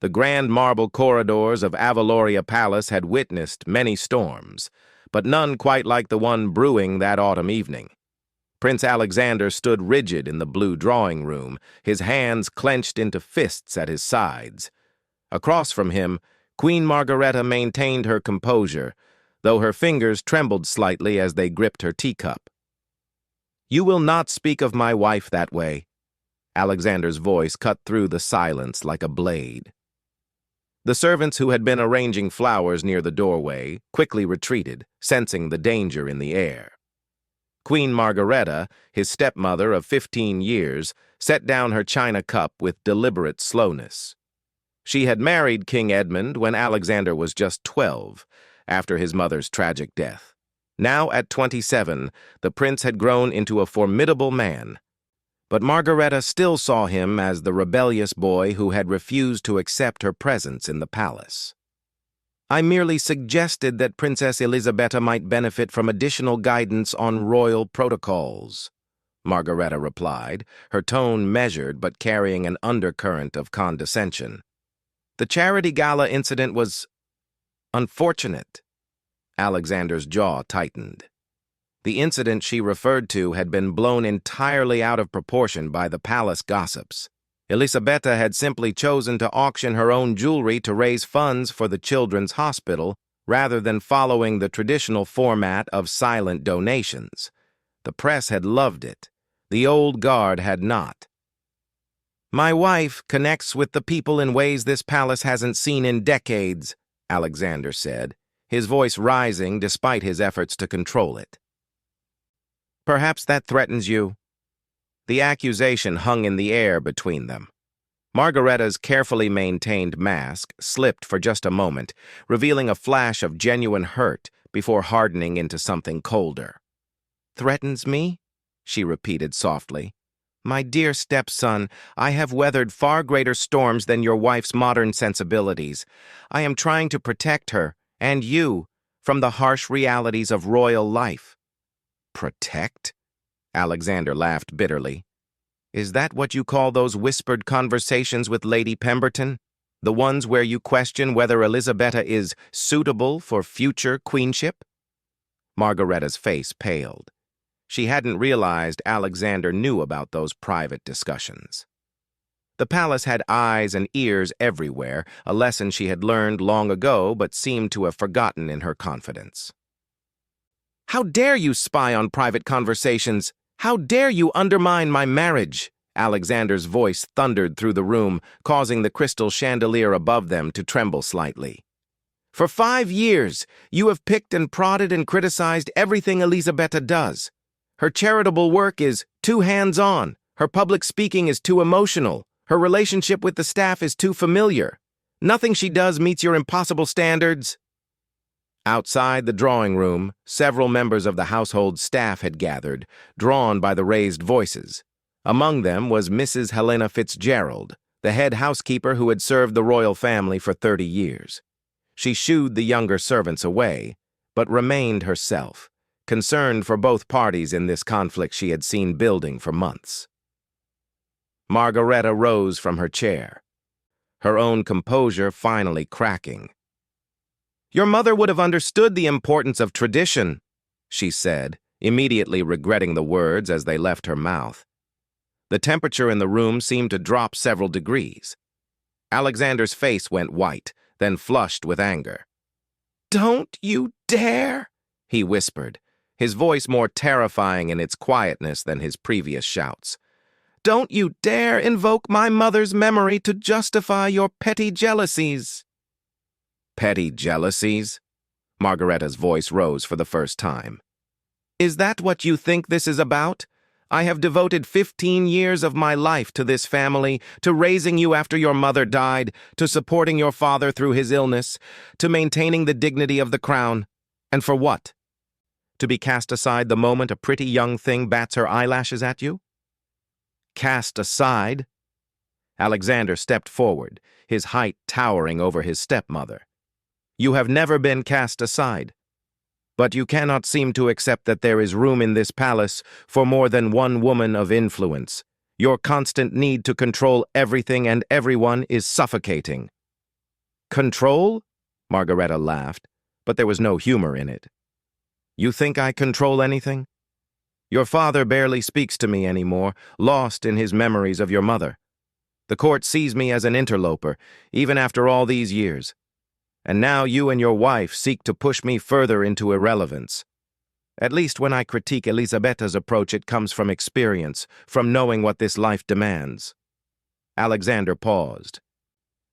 The grand marble corridors of Avaloria Palace had witnessed many storms, but none quite like the one brewing that autumn evening. Prince Alexander stood rigid in the blue drawing room, his hands clenched into fists at his sides. Across from him, Queen Margareta maintained her composure, though her fingers trembled slightly as they gripped her teacup. "You will not speak of my wife that way." Alexander's voice cut through the silence like a blade. The servants who had been arranging flowers near the doorway quickly retreated, sensing the danger in the air. Queen Margareta, his stepmother of 15 years, set down her china cup with deliberate slowness. She had married King Edmund when Alexander was just 12, after his mother's tragic death. Now, at 27, the prince had grown into a formidable man. But Margareta still saw him as the rebellious boy who had refused to accept her presence in the palace. "I merely suggested that Princess Elisabetta might benefit from additional guidance on royal protocols," Margareta replied, her tone measured but carrying an undercurrent of condescension. "The charity gala incident was unfortunate." Alexander's jaw tightened. The incident she referred to had been blown entirely out of proportion by the palace gossips. Elisabetta had simply chosen to auction her own jewelry to raise funds for the children's hospital rather than following the traditional format of silent donations. The press had loved it. The old guard had not. "My wife connects with the people in ways this palace hasn't seen in decades," Alexander said, his voice rising despite his efforts to control it. "Perhaps that threatens you." The accusation hung in the air between them. Margareta's carefully maintained mask slipped for just a moment, revealing a flash of genuine hurt before hardening into something colder. "Threatens me?" she repeated softly. "My dear stepson, I have weathered far greater storms than your wife's modern sensibilities. I am trying to protect her, and you, from the harsh realities of royal life." "Protect?" Alexander laughed bitterly. "Is that what you call those whispered conversations with Lady Pemberton? The ones where you question whether Elisabetta is suitable for future queenship?" Margareta's face paled. She hadn't realized Alexander knew about those private discussions. The palace had eyes and ears everywhere, a lesson she had learned long ago but seemed to have forgotten in her confidence. "How dare you spy on private conversations? How dare you undermine my marriage?" Alexander's voice thundered through the room, causing the crystal chandelier above them to tremble slightly. "For 5 years, you have picked and prodded and criticized everything Elisabetta does. Her charitable work is too hands-on, her public speaking is too emotional, her relationship with the staff is too familiar. Nothing she does meets your impossible standards." Outside the drawing room, several members of the household staff had gathered, drawn by the raised voices. Among them was Mrs. Helena Fitzgerald, the head housekeeper who had served the royal family for 30 years. She shooed the younger servants away, but remained herself, concerned for both parties in this conflict she had seen building for months. Margareta rose from her chair, her own composure finally cracking. "Your mother would have understood the importance of tradition," she said, immediately regretting the words as they left her mouth. The temperature in the room seemed to drop several degrees. Alexander's face went white, then flushed with anger. "Don't you dare!" he whispered, his voice more terrifying in its quietness than his previous shouts. "Don't you dare invoke my mother's memory to justify your petty jealousies." "Petty jealousies?" Margareta's voice rose for the first time. "Is that what you think this is about? I have devoted 15 years of my life to this family, to raising you after your mother died, to supporting your father through his illness, to maintaining the dignity of the crown. And for what? To be cast aside the moment a pretty young thing bats her eyelashes at you?" "Cast aside?" Alexander stepped forward, his height towering over his stepmother. "You have never been cast aside. But you cannot seem to accept that there is room in this palace for more than one woman of influence. Your constant need to control everything and everyone is suffocating." Control? Margareta laughed, but there was no humor in it. You think I control anything? Your father barely speaks to me anymore, lost in his memories of your mother. The court sees me as an interloper, even after all these years. And now you and your wife seek to push me further into irrelevance. At least when I critique Elisabetta's approach, it comes from experience, from knowing what this life demands. Alexander paused,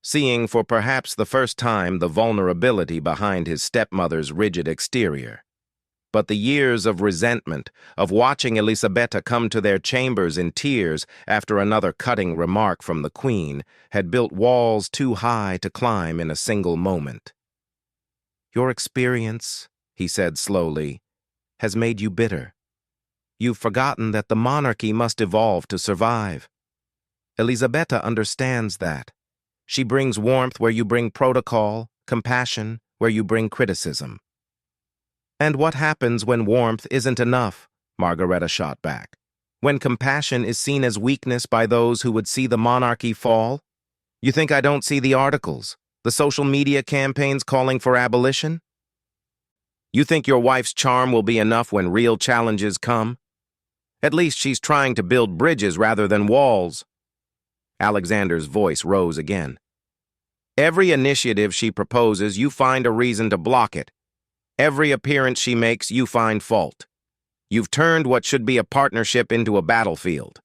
seeing for perhaps the first time the vulnerability behind his stepmother's rigid exterior. But the years of resentment, of watching Elisabetta come to their chambers in tears after another cutting remark from the Queen, had built walls too high to climb in a single moment. Your experience, he said slowly, has made you bitter. You've forgotten that the monarchy must evolve to survive. Elisabetta understands that. She brings warmth where you bring protocol, compassion where you bring criticism. And what happens when warmth isn't enough? Margareta shot back. When compassion is seen as weakness by those who would see the monarchy fall? You think I don't see the articles, the social media campaigns calling for abolition? You think your wife's charm will be enough when real challenges come? At least she's trying to build bridges rather than walls. Alexander's voice rose again. Every initiative she proposes, you find a reason to block it. Every appearance she makes, you find fault. You've turned what should be a partnership into a battlefield.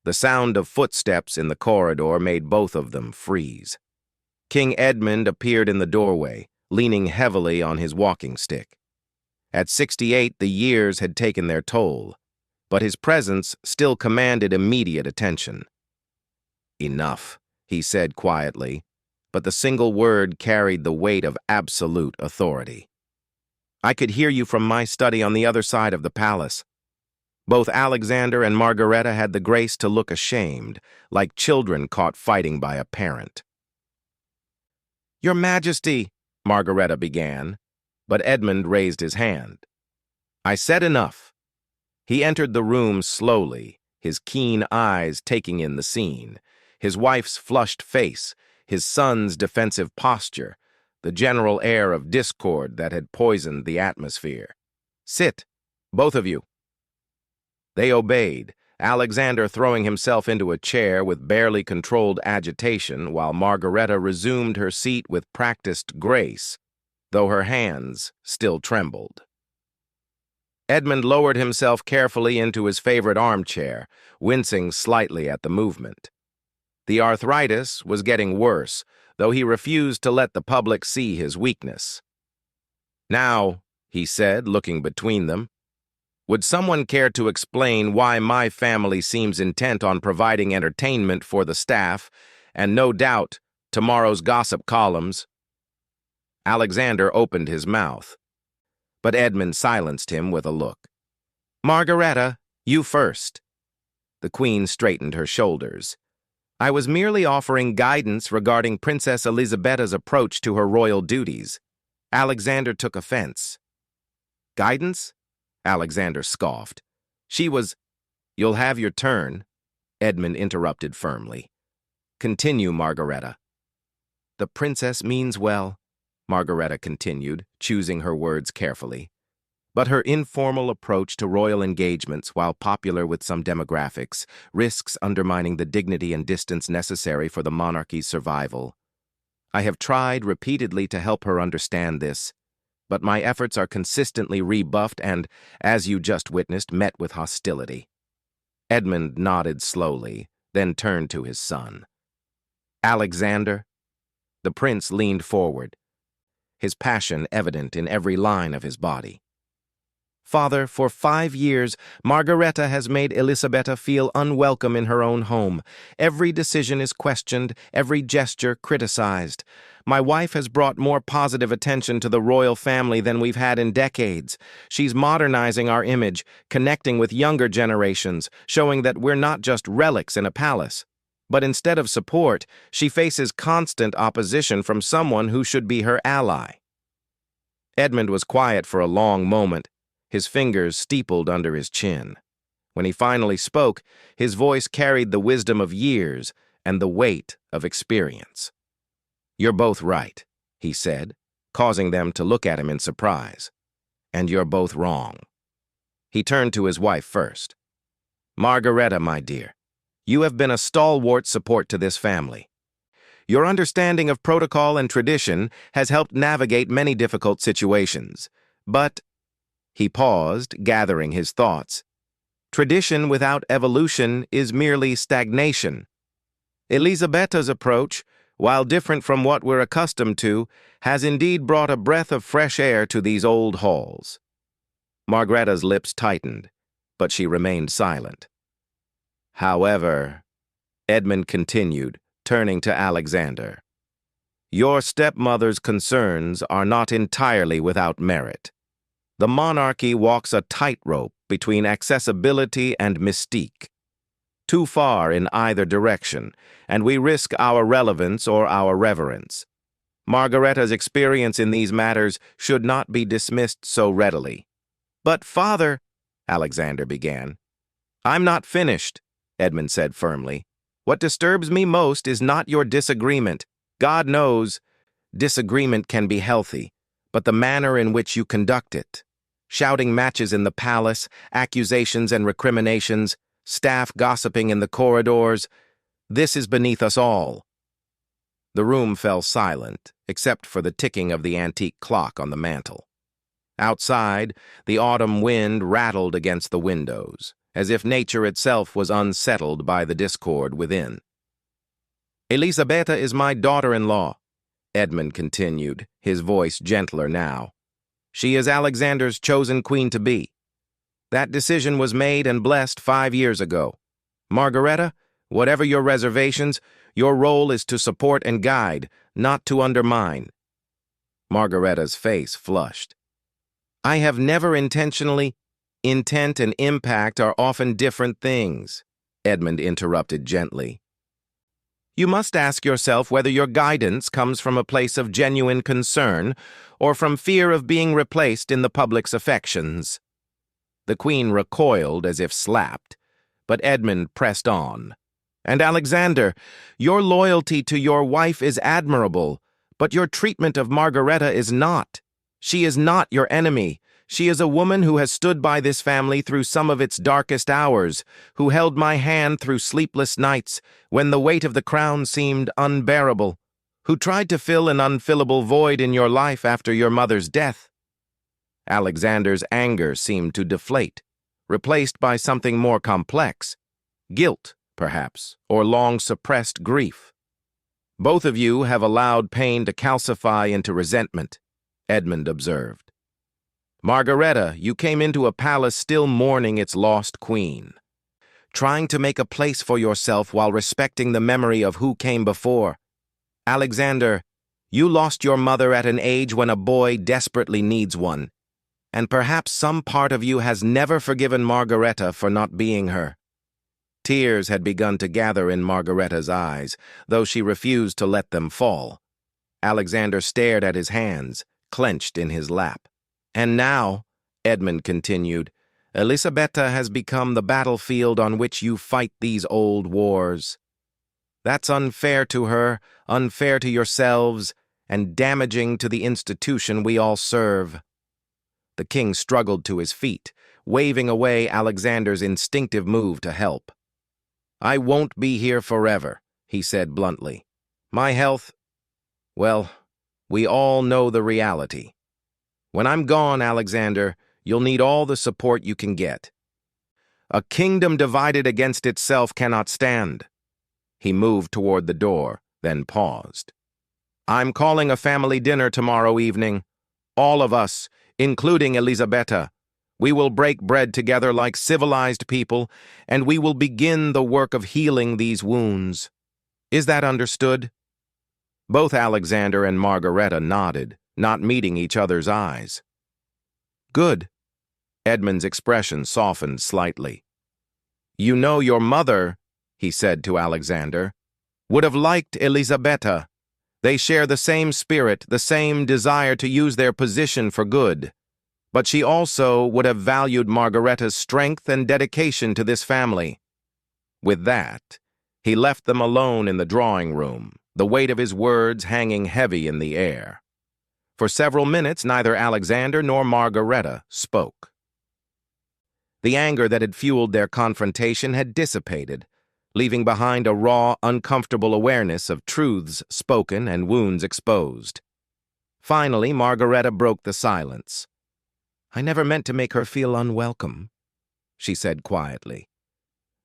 The sound of footsteps in the corridor made both of them freeze. King Edmund appeared in the doorway, leaning heavily on his walking stick. At 68, the years had taken their toll, but his presence still commanded immediate attention. Enough, he said quietly, but the single word carried the weight of absolute authority. I could hear you from my study on the other side of the palace. Both Alexander and Margareta had the grace to look ashamed, like children caught fighting by a parent. Your Majesty, Margareta began, but Edmund raised his hand. I said enough. He entered the room slowly, his keen eyes taking in the scene, his wife's flushed face, his son's defensive posture, the general air of discord that had poisoned the atmosphere. Sit, both of you. They obeyed, Alexander throwing himself into a chair with barely controlled agitation while Margareta resumed her seat with practiced grace, though her hands still trembled. Edmund lowered himself carefully into his favorite armchair, wincing slightly at the movement. The arthritis was getting worse, though he refused to let the public see his weakness. Now, he said, looking between them, would someone care to explain why my family seems intent on providing entertainment for the staff, and no doubt, tomorrow's gossip columns? Alexander opened his mouth, but Edmund silenced him with a look. Margareta, you first. The Queen straightened her shoulders. I was merely offering guidance regarding Princess Elisabetta's approach to her royal duties. Alexander took offense. Guidance? Alexander scoffed. She was— You'll have your turn, Edmund interrupted firmly. Continue, Margareta. The princess means well, Margareta continued, choosing her words carefully. But her informal approach to royal engagements, while popular with some demographics, risks undermining the dignity and distance necessary for the monarchy's survival. I have tried repeatedly to help her understand this, but my efforts are consistently rebuffed and, as you just witnessed, met with hostility. Edmund nodded slowly, then turned to his son. Alexander? The prince leaned forward, his passion evident in every line of his body. Father, for 5 years, Margareta has made Elisabetta feel unwelcome in her own home. Every decision is questioned, every gesture criticized. My wife has brought more positive attention to the royal family than we've had in decades. She's modernizing our image, connecting with younger generations, showing that we're not just relics in a palace. But instead of support, she faces constant opposition from someone who should be her ally. Edmund was quiet for a long moment, his fingers steepled under his chin. When he finally spoke, his voice carried the wisdom of years and the weight of experience. "You're both right," he said, causing them to look at him in surprise. "And you're both wrong." He turned to his wife first. "Margareta, my dear, you have been a stalwart support to this family. Your understanding of protocol and tradition has helped navigate many difficult situations. But," he paused, gathering his thoughts, "tradition without evolution is merely stagnation. Elisabeta's approach, while different from what we're accustomed to, has indeed brought a breath of fresh air to these old halls." Margareta's lips tightened, but she remained silent. "However," Edmund continued, turning to Alexander, "your stepmother's concerns are not entirely without merit. The monarchy walks a tightrope between accessibility and mystique. Too far in either direction, and we risk our relevance or our reverence. Margareta's experience in these matters should not be dismissed so readily." "But, father," Alexander began. "I'm not finished," Edmund said firmly. "What disturbs me most is not your disagreement. God knows, disagreement can be healthy, but the manner in which you conduct it. Shouting matches in the palace, accusations and recriminations, staff gossiping in the corridors. This is beneath us all." The room fell silent, except for the ticking of the antique clock on the mantel. Outside, the autumn wind rattled against the windows, as if nature itself was unsettled by the discord within. "Elisabeta is my daughter-in-law," Edmund continued, his voice gentler now. "She is Alexander's chosen queen-to-be. That decision was made and blessed 5 years ago. Margareta, whatever your reservations, your role is to support and guide, not to undermine." Margareta's face flushed. "I have never intentionally—" "Intent and impact are often different things," Edmund interrupted gently. "You must ask yourself whether your guidance comes from a place of genuine concern or from fear of being replaced in the public's affections." The queen recoiled as if slapped, but Edmund pressed on. "And Alexander, your loyalty to your wife is admirable, but your treatment of Margareta is not. She is not your enemy. She is a woman who has stood by this family through some of its darkest hours, who held my hand through sleepless nights when the weight of the crown seemed unbearable, who tried to fill an unfillable void in your life after your mother's death." Alexander's anger seemed to deflate, replaced by something more complex. Guilt, perhaps, or long-suppressed grief. "Both of you have allowed pain to calcify into resentment," Edmund observed. "Margareta, you came into a palace still mourning its lost queen, trying to make a place for yourself while respecting the memory of who came before. Alexander, you lost your mother at an age when a boy desperately needs one, and perhaps some part of you has never forgiven Margareta for not being her." Tears had begun to gather in Margareta's eyes, though she refused to let them fall. Alexander stared at his hands, clenched in his lap. "And now," Edmund continued, "Elisabeta has become the battlefield on which you fight these old wars. That's unfair to her, unfair to yourselves, and damaging to the institution we all serve." The king struggled to his feet, waving away Alexander's instinctive move to help. "I won't be here forever," he said bluntly. "My health, well, we all know the reality. When I'm gone, Alexander, you'll need all the support you can get. A kingdom divided against itself cannot stand." He moved toward the door, then paused. "I'm calling a family dinner tomorrow evening. All of us, including Elisabeta. We will break bread together like civilized people, and we will begin the work of healing these wounds. Is that understood?" Both Alexander and Margareta nodded, not meeting each other's eyes. "Good." Edmund's expression softened slightly. "You know your mother," he said to Alexander, "would have liked Elisabeta. They share the same spirit, the same desire to use their position for good. But she also would have valued Margareta's strength and dedication to this family." With that, he left them alone in the drawing room, the weight of his words hanging heavy in the air. For several minutes, neither Alexander nor Margareta spoke. The anger that had fueled their confrontation had dissipated, leaving behind a raw, uncomfortable awareness of truths spoken and wounds exposed. Finally, Margareta broke the silence. "I never meant to make her feel unwelcome," she said quietly.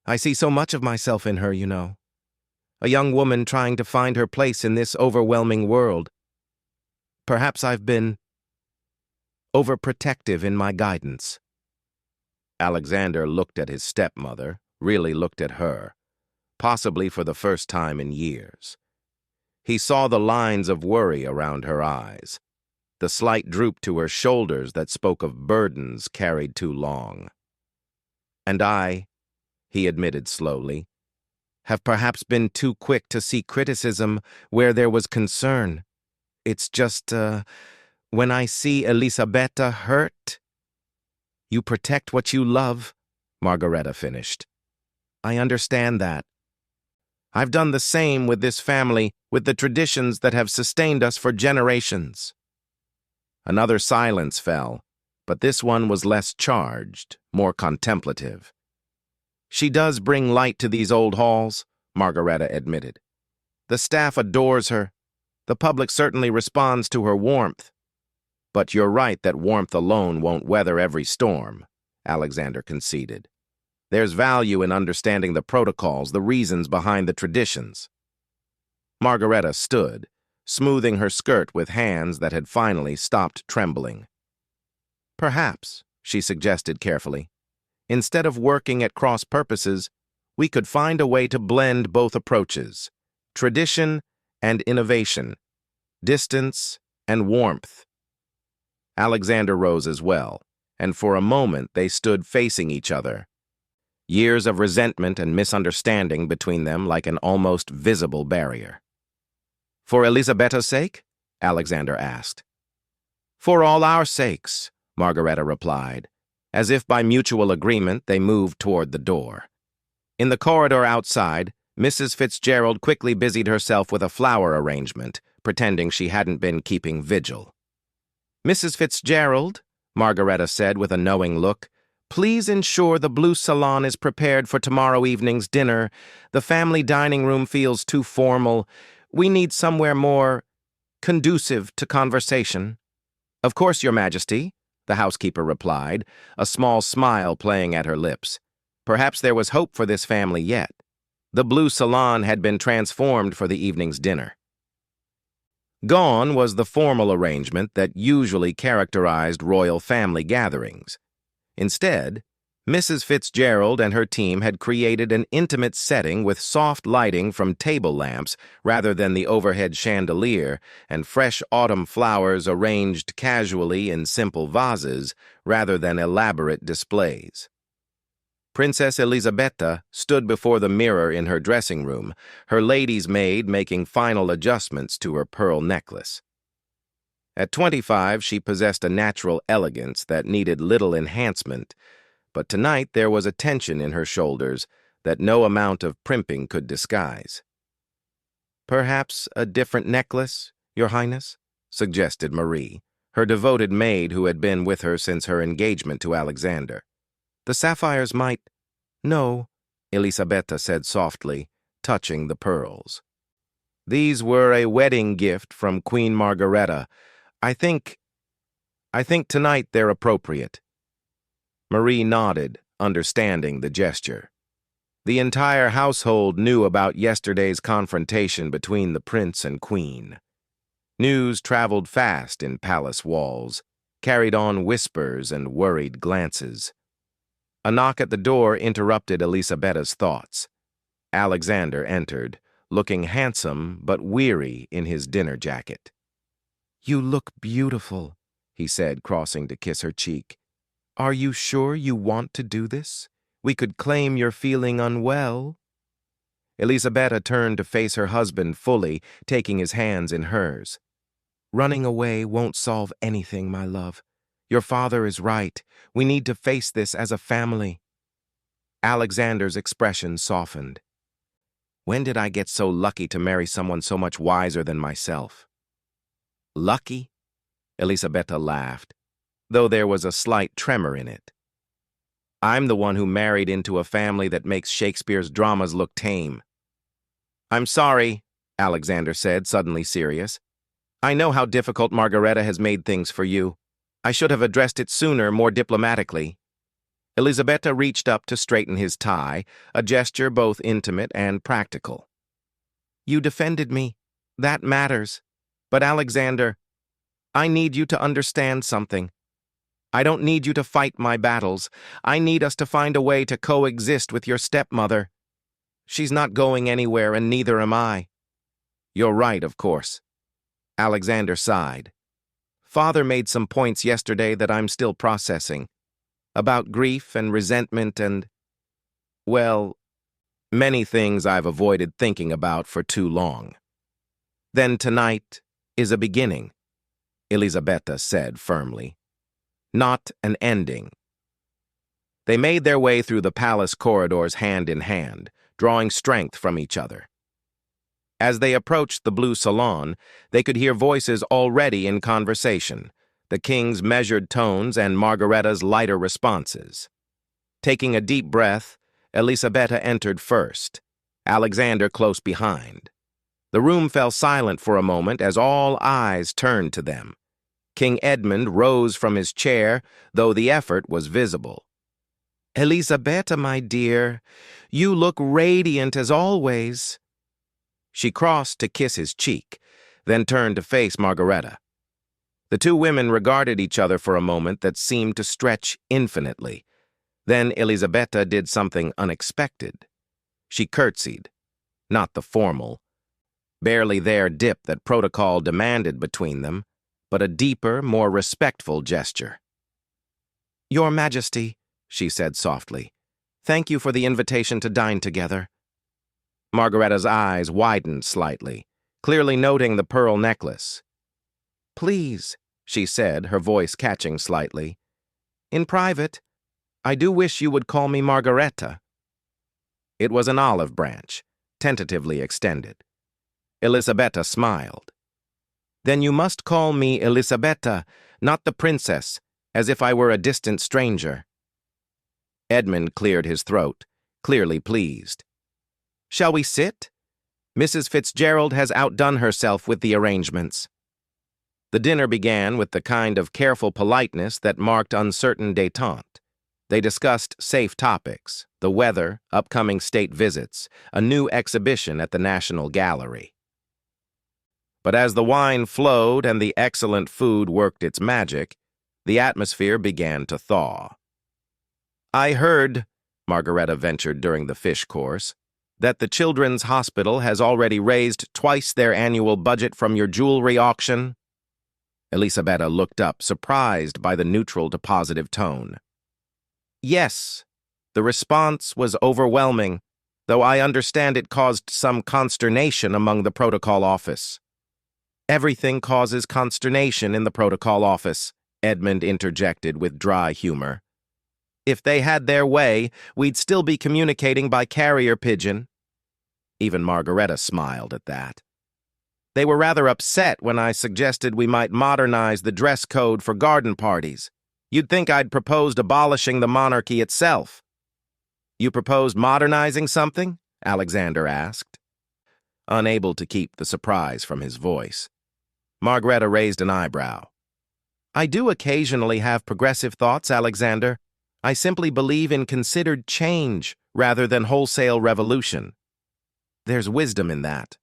"I see so much of myself in her, you know. A young woman trying to find her place in this overwhelming world. Perhaps I've been overprotective in my guidance." Alexander looked at his stepmother, really looked at her, possibly for the first time in years. He saw the lines of worry around her eyes, the slight droop to her shoulders that spoke of burdens carried too long. "And I," he admitted slowly, "have perhaps been too quick to see criticism where there was concern. It's just, when I see Elisabetta hurt—" "You protect what you love," Margareta finished. "I understand that. I've done the same with this family, with the traditions that have sustained us for generations." Another silence fell, but this one was less charged, more contemplative. "She does bring light to these old halls," Margareta admitted. "The staff adores her. The public certainly responds to her warmth. But you're right that warmth alone won't weather every storm," Alexander conceded. "There's value in understanding the protocols, the reasons behind the traditions." Margareta stood, smoothing her skirt with hands that had finally stopped trembling. "Perhaps," she suggested carefully, "instead of working at cross purposes, we could find a way to blend both approaches, tradition and innovation, distance and warmth." Alexander rose as well, and for a moment they stood facing each other, years of resentment and misunderstanding between them like an almost visible barrier. "For Elisabetta's sake?" Alexander asked. "For all our sakes," Margareta replied. As if by mutual agreement, they moved toward the door. In the corridor outside, Mrs. Fitzgerald quickly busied herself with a flower arrangement, pretending she hadn't been keeping vigil. "Mrs. Fitzgerald," Margareta said with a knowing look, "please ensure the blue salon is prepared for tomorrow evening's dinner. The family dining room feels too formal. We need somewhere more conducive to conversation." "Of course, Your Majesty," the housekeeper replied, a small smile playing at her lips. Perhaps there was hope for this family yet. The blue salon had been transformed for the evening's dinner. Gone was the formal arrangement that usually characterized royal family gatherings. Instead, Mrs. Fitzgerald and her team had created an intimate setting with soft lighting from table lamps rather than the overhead chandelier, and fresh autumn flowers arranged casually in simple vases rather than elaborate displays. Princess Elisabetta stood before the mirror in her dressing room, her lady's maid making final adjustments to her pearl necklace. At 25, she possessed a natural elegance that needed little enhancement, but tonight there was a tension in her shoulders that no amount of primping could disguise. "Perhaps a different necklace, Your Highness?" suggested Marie, her devoted maid who had been with her since her engagement to Alexander. "The sapphires might—" "No," Elisabetta said softly, touching the pearls. "These were a wedding gift from Queen Margareta. I think tonight they're appropriate." Marie nodded, understanding the gesture. The entire household knew about yesterday's confrontation between the prince and queen. News traveled fast in palace walls, carried on whispers and worried glances. A knock at the door interrupted Elisabetta's thoughts. Alexander entered, looking handsome but weary in his dinner jacket. "You look beautiful," he said, crossing to kiss her cheek. "Are you sure you want to do this? We could claim you're feeling unwell." Elisabetta turned to face her husband fully, taking his hands in hers. "Running away won't solve anything, my love. Your father is right. We need to face this as a family." Alexander's expression softened. When did I get so lucky to marry someone so much wiser than myself? Lucky? Elisabetta laughed, though there was a slight tremor in it. I'm the one who married into a family that makes Shakespeare's dramas look tame. I'm sorry, Alexander said, suddenly serious. I know how difficult Margareta has made things for you. I should have addressed it sooner, more diplomatically. Elisabetta reached up to straighten his tie, a gesture both intimate and practical. You defended me. That matters. But Alexander, I need you to understand something. I don't need you to fight my battles. I need us to find a way to coexist with your stepmother. She's not going anywhere, and neither am I. You're right, of course. Alexander sighed. Father made some points yesterday that I'm still processing, about grief and resentment and, well, many things I've avoided thinking about for too long. Then tonight is a beginning, Elisabetta said firmly. Not an ending. They made their way through the palace corridors hand in hand, drawing strength from each other. As they approached the blue salon, they could hear voices already in conversation, the king's measured tones and Margareta's lighter responses. Taking a deep breath, Elisabetta entered first, Alexander close behind. The room fell silent for a moment as all eyes turned to them. King Edmund rose from his chair, though the effort was visible. Elisabetta, my dear, you look radiant as always. She crossed to kiss his cheek, then turned to face Margareta. The two women regarded each other for a moment that seemed to stretch infinitely. Then Elisabetta did something unexpected. She curtsied, not the formal, barely there dip that protocol demanded between them, but a deeper, more respectful gesture. Your Majesty, she said softly, thank you for the invitation to dine together. Margareta's eyes widened slightly, clearly noting the pearl necklace. Please, she said, her voice catching slightly. In private, I do wish you would call me Margareta. It was an olive branch, tentatively extended. Elisabetta smiled. Then you must call me Elisabetta, not the princess, as if I were a distant stranger. Edmund cleared his throat, clearly pleased. Shall we sit? Mrs. Fitzgerald has outdone herself with the arrangements. The dinner began with the kind of careful politeness that marked uncertain détente. They discussed safe topics, the weather, upcoming state visits, a new exhibition at the National Gallery. But as the wine flowed and the excellent food worked its magic, the atmosphere began to thaw. I heard, Margareta ventured during the fish course, that the Children's Hospital has already raised twice their annual budget from your jewelry auction. Elisabetta looked up, surprised by the neutral to positive tone. Yes, the response was overwhelming, though I understand it caused some consternation among the protocol office. Everything causes consternation in the protocol office, Edmund interjected with dry humor. If they had their way, we'd still be communicating by carrier pigeon. Even Margareta smiled at that. They were rather upset when I suggested we might modernize the dress code for garden parties. You'd think I'd proposed abolishing the monarchy itself. You proposed modernizing something? Alexander asked, unable to keep the surprise from his voice. Margareta raised an eyebrow. I do occasionally have progressive thoughts, Alexander. I simply believe in considered change rather than wholesale revolution. There's wisdom in that,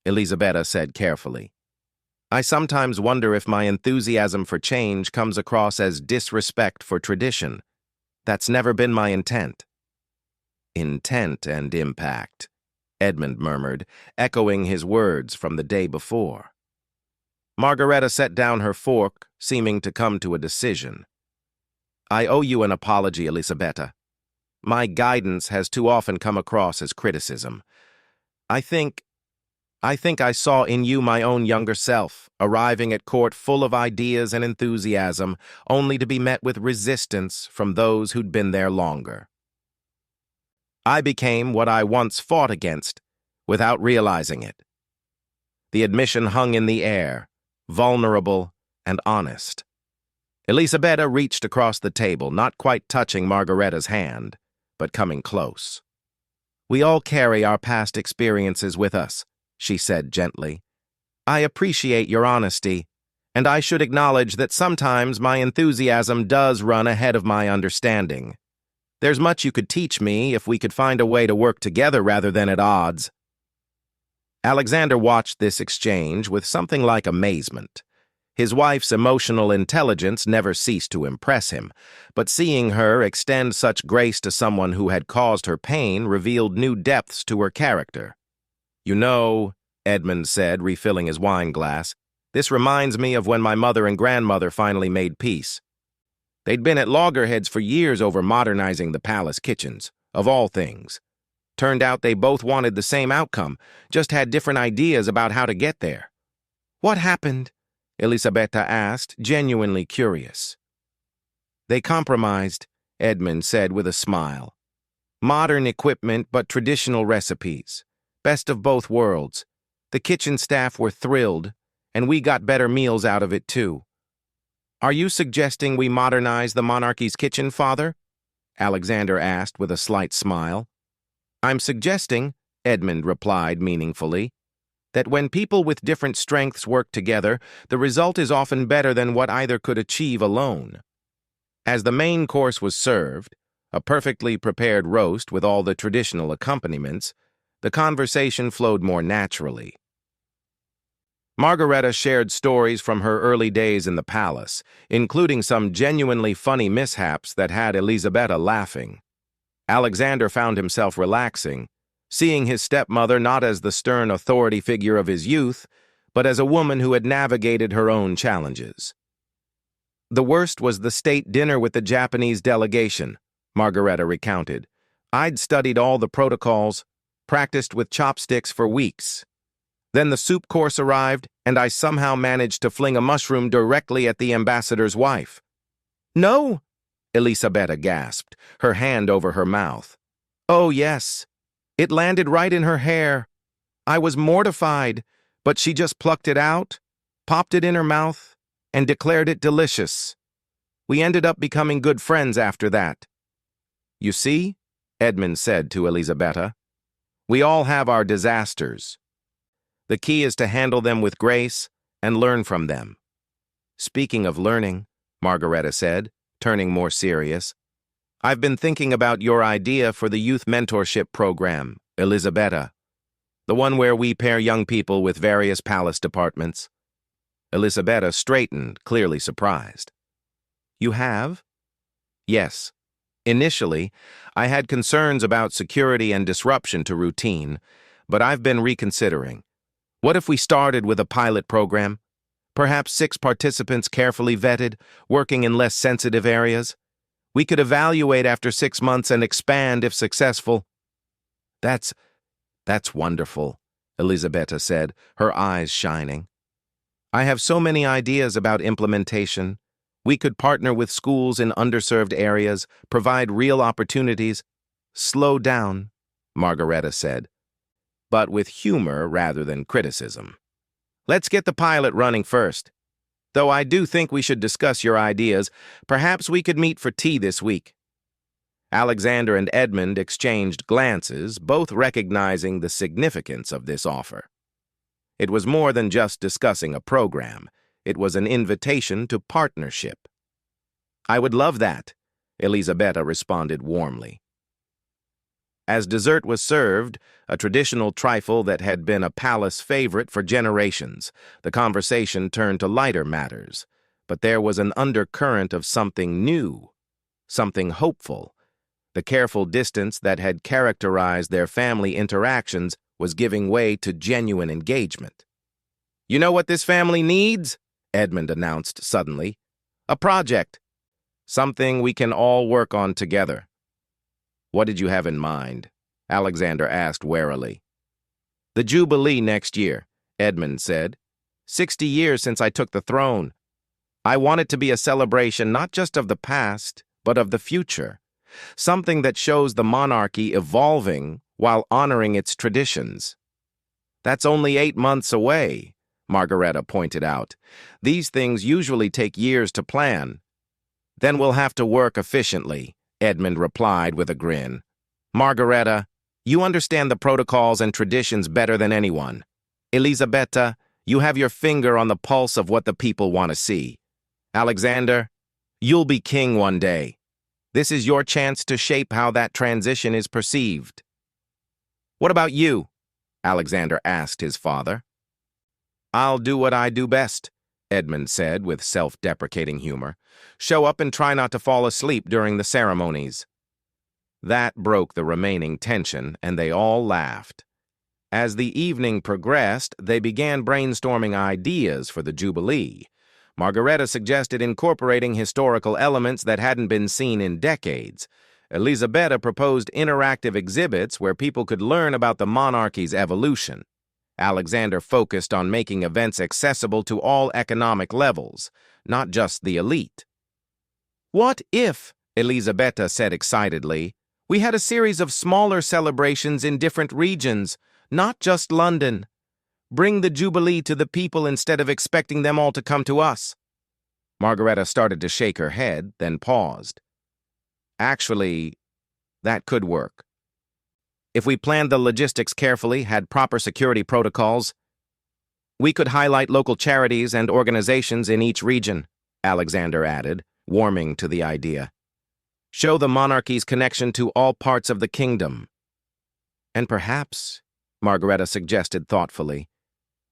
Elisabetta said carefully. I sometimes wonder if my enthusiasm for change comes across as disrespect for tradition. That's never been my intent. Intent and impact, Edmund murmured, echoing his words from the day before. Margareta set down her fork, seeming to come to a decision. I owe you an apology, Elisabetta. My guidance has too often come across as criticism. I think I saw in you my own younger self, arriving at court full of ideas and enthusiasm, only to be met with resistance from those who'd been there longer. I became what I once fought against, without realizing it. The admission hung in the air, vulnerable and honest. Elisabetta reached across the table, not quite touching Margaretta's hand, but coming close. "We all carry our past experiences with us," she said gently. "I appreciate your honesty, and I should acknowledge that sometimes my enthusiasm does run ahead of my understanding. There's much you could teach me if we could find a way to work together rather than at odds." Alexander watched this exchange with something like amazement. His wife's emotional intelligence never ceased to impress him, but seeing her extend such grace to someone who had caused her pain revealed new depths to her character. "You know," Edmund said, refilling his wine glass, "this reminds me of when my mother and grandmother finally made peace. They'd been at loggerheads for years over modernizing the palace kitchens, of all things. Turned out they both wanted the same outcome, just had different ideas about how to get there." "What happened?" Elisabetta asked, genuinely curious. "They compromised," Edmund said with a smile. "Modern equipment but traditional recipes. Best of both worlds. The kitchen staff were thrilled, and we got better meals out of it too." "Are you suggesting we modernize the monarchy's kitchen, Father?" Alexander asked with a slight smile. "I'm suggesting," Edmund replied meaningfully, "that when people with different strengths work together, the result is often better than what either could achieve alone." As the main course was served, a perfectly prepared roast with all the traditional accompaniments, the conversation flowed more naturally. Margareta shared stories from her early days in the palace, including some genuinely funny mishaps that had Elisabetta laughing. Alexander found himself relaxing, seeing his stepmother not as the stern authority figure of his youth, but as a woman who had navigated her own challenges. "The worst was the state dinner with the Japanese delegation," Margareta recounted. "I'd studied all the protocols, practiced with chopsticks for weeks. Then the soup course arrived, and I somehow managed to fling a mushroom directly at the ambassador's wife." "No!" Elisabetta gasped, her hand over her mouth. "Oh, yes. It landed right in her hair. I was mortified, but she just plucked it out, popped it in her mouth, and declared it delicious. We ended up becoming good friends after that." "You see," Edmund said to Elisabetta, "we all have our disasters. The key is to handle them with grace and learn from them." "Speaking of learning," Margareta said, turning more serious, "I've been thinking about your idea for the youth mentorship program, Elisabetta. The one where we pair young people with various palace departments." Elisabetta straightened, clearly surprised. "You have?" "Yes. Initially, I had concerns about security and disruption to routine, but I've been reconsidering. What if we started with a pilot program? Perhaps 6 participants carefully vetted, working in less sensitive areas. We could evaluate after 6 months and expand if successful." That's wonderful," Elisabetta said, her eyes shining. "I have so many ideas about implementation. We could partner with schools in underserved areas, provide real opportunities." "Slow down," Margareta said, but with humor rather than criticism. "Let's get the pilot running first. Though I do think we should discuss your ideas. Perhaps we could meet for tea this week." Alexander and Edmund exchanged glances, both recognizing the significance of this offer. It was more than just discussing a program. It was an invitation to partnership. "I would love that," Elisabetta responded warmly. As dessert was served, a traditional trifle that had been a palace favorite for generations, the conversation turned to lighter matters. But there was an undercurrent of something new, something hopeful. The careful distance that had characterized their family interactions was giving way to genuine engagement. "You know what this family needs?" Edmund announced suddenly. "A project. Something we can all work on together." "What did you have in mind?" Alexander asked warily. "The Jubilee next year," Edmund said. 60 years since I took the throne. I want it to be a celebration not just of the past, but of the future. Something that shows the monarchy evolving while honoring its traditions." That's only 8 months away, Margareta pointed out. These things usually take years to plan. Then we'll have to work efficiently, Edmund replied with a grin. Margareta, you understand the protocols and traditions better than anyone. Elisabetta, you have your finger on the pulse of what the people want to see. Alexander, you'll be king one day. This is your chance to shape how that transition is perceived. What about you? Alexander asked his father. I'll do what I do best, Edmund said with self-deprecating humor. Show up and try not to fall asleep during the ceremonies. That broke the remaining tension, and they all laughed. As the evening progressed, they began brainstorming ideas for the Jubilee. Margareta suggested incorporating historical elements that hadn't been seen in decades. Elisabetta proposed interactive exhibits where people could learn about the monarchy's evolution. Alexander focused on making events accessible to all economic levels, not just the elite. What if, Elisabetta said excitedly, we had a series of smaller celebrations in different regions, not just London? Bring the Jubilee to the people instead of expecting them all to come to us. Margareta started to shake her head, then paused. Actually, that could work. If we planned the logistics carefully, had proper security protocols, we could highlight local charities and organizations in each region, Alexander added, warming to the idea. Show the monarchy's connection to all parts of the kingdom. And perhaps, Margareta suggested thoughtfully,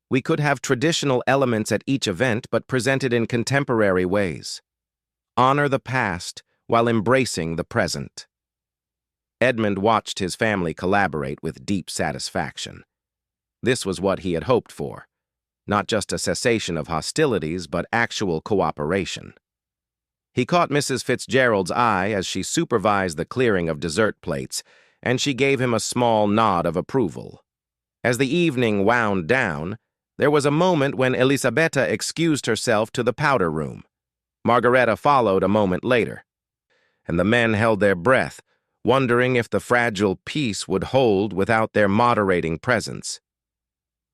we could have traditional elements at each event but presented in contemporary ways. Honor the past while embracing the present. Edmund watched his family collaborate with deep satisfaction. This was what he had hoped for, not just a cessation of hostilities, but actual cooperation. He caught Mrs. Fitzgerald's eye as she supervised the clearing of dessert plates, and she gave him a small nod of approval. As the evening wound down, there was a moment when Elisabetta excused herself to the powder room. Margareta followed a moment later, and the men held their breath, wondering if the fragile peace would hold without their moderating presence.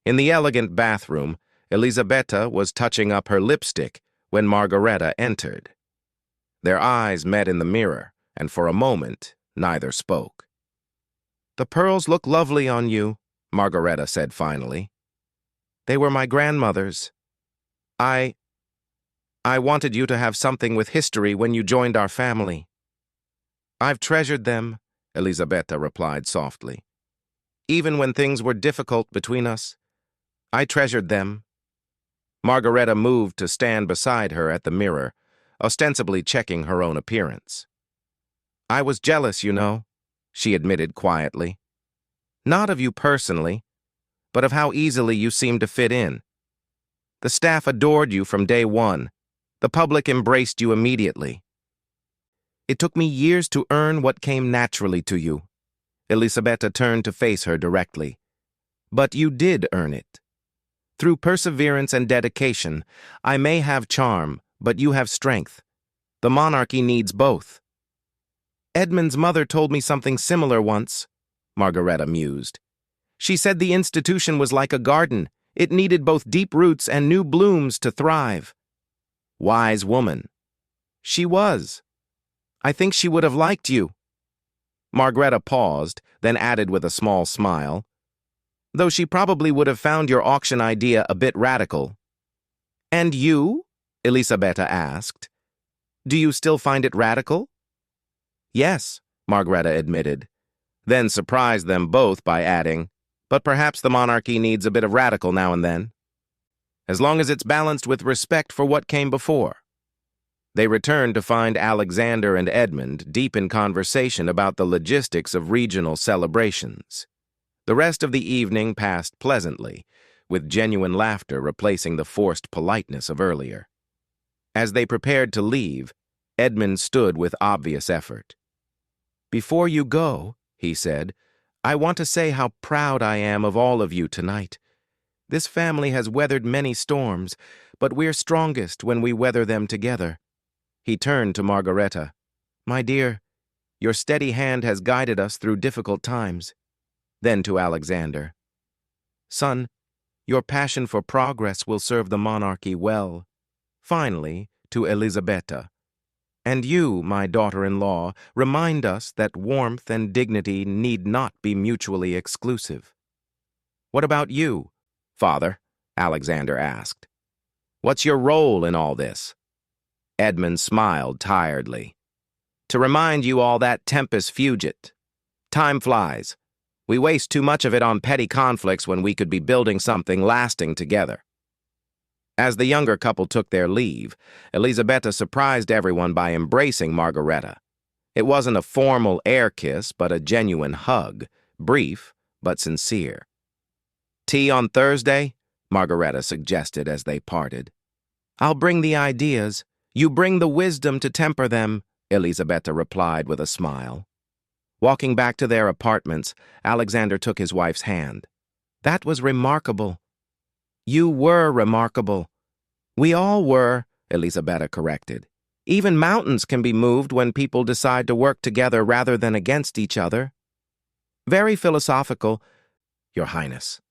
In the elegant bathroom, Elisabetta was touching up her lipstick when Margareta entered. Their eyes met in the mirror, and for a moment, neither spoke. "The pearls look lovely on you," Margareta said finally. "They were my grandmother's. I wanted you to have something with history when you joined our family." "I've treasured them," Elisabetta replied softly. "Even when things were difficult between us, I treasured them." Margareta moved to stand beside her at the mirror, ostensibly checking her own appearance. "I was jealous, you know," she admitted quietly. "Not of you personally, but of how easily you seemed to fit in. The staff adored you from day one. The public embraced you immediately. It took me years to earn what came naturally to you." Elisabetta turned to face her directly. "But you did earn it. Through perseverance and dedication, I may have charm, but you have strength. The monarchy needs both." "Edmund's mother told me something similar once," Margareta mused. "She said the institution was like a garden. It needed both deep roots and new blooms to thrive." Wise woman. She was. I think she would have liked you. Margareta paused, then added with a small smile, "Though she probably would have found your auction idea a bit radical." "And you?" Elisabetta asked. "Do you still find it radical?" "Yes," Margareta admitted, then surprised them both by adding, "But perhaps the monarchy needs a bit of radical now and then. As long as it's balanced with respect for what came before." They returned to find Alexander and Edmund deep in conversation about the logistics of regional celebrations. The rest of the evening passed pleasantly, with genuine laughter replacing the forced politeness of earlier. As they prepared to leave, Edmund stood with obvious effort. "Before you go," he said, "I want to say how proud I am of all of you tonight. This family has weathered many storms, but we're strongest when we weather them together." He turned to Margareta. "My dear, your steady hand has guided us through difficult times." Then to Alexander. Son, your passion for progress will serve the monarchy well. Finally, to Elisabetta. And you, my daughter-in-law, remind us that warmth and dignity need not be mutually exclusive. What about you, Father? Alexander asked. What's your role in all this? Edmund smiled tiredly. To remind you all that tempus fugit. Time flies. We waste too much of it on petty conflicts when we could be building something lasting together. As the younger couple took their leave, Elisabetta surprised everyone by embracing Margareta. It wasn't a formal air kiss, but a genuine hug, brief but sincere. Tea on Thursday? Margareta suggested as they parted. I'll bring the ideas. You bring the wisdom to temper them, Elisabetta replied with a smile. Walking back to their apartments, Alexander took his wife's hand. That was remarkable. You were remarkable. We all were, Elisabetta corrected. Even mountains can be moved when people decide to work together rather than against each other. Very philosophical, Your Highness.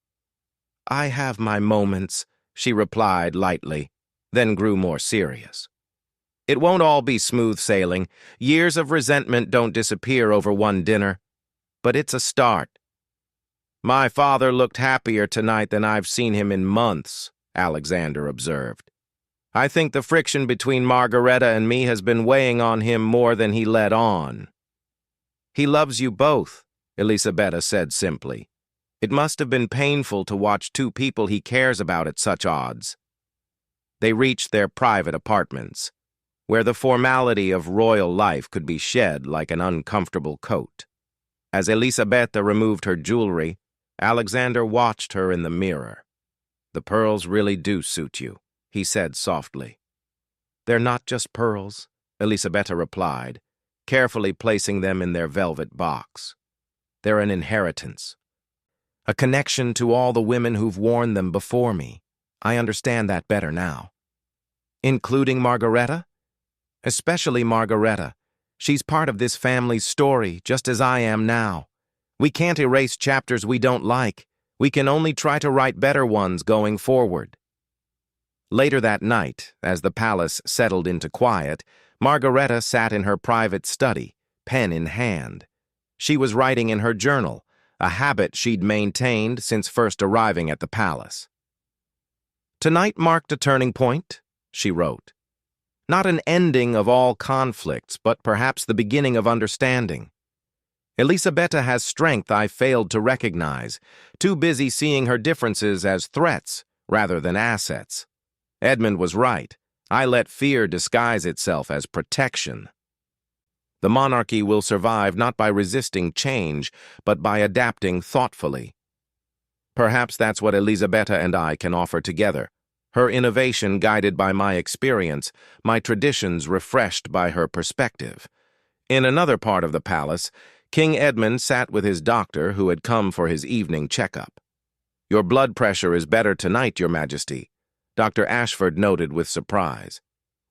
I have my moments, she replied lightly, then grew more serious. It won't all be smooth sailing. Years of resentment don't disappear over one dinner. But it's a start. My father looked happier tonight than I've seen him in months, Alexander observed. I think the friction between Margareta and me has been weighing on him more than he let on. He loves you both, Elisabetta said simply. It must have been painful to watch two people he cares about at such odds. They reached their private apartments, where the formality of royal life could be shed like an uncomfortable coat. As Elisabetta removed her jewelry, Alexander watched her in the mirror. The pearls really do suit you, he said softly. They're not just pearls, Elisabetta replied, carefully placing them in their velvet box. They're an inheritance. A connection to all the women who've worn them before me. I understand that better now. Including Margareta? Especially Margareta. She's part of this family's story, just as I am now. We can't erase chapters we don't like. We can only try to write better ones going forward. Later that night, as the palace settled into quiet, Margareta sat in her private study, pen in hand. She was writing in her journal, a habit she'd maintained since first arriving at the palace. Tonight marked a turning point, she wrote. Not an ending of all conflicts, but perhaps the beginning of understanding. Elisabetta has strength I failed to recognize, too busy seeing her differences as threats rather than assets. Edmund was right. I let fear disguise itself as protection. The monarchy will survive not by resisting change, but by adapting thoughtfully. Perhaps that's what Elisabetta and I can offer together. Her innovation guided by my experience, my traditions refreshed by her perspective. In another part of the palace, King Edmund sat with his doctor who had come for his evening checkup. Your blood pressure is better tonight, Your Majesty, Dr. Ashford noted with surprise.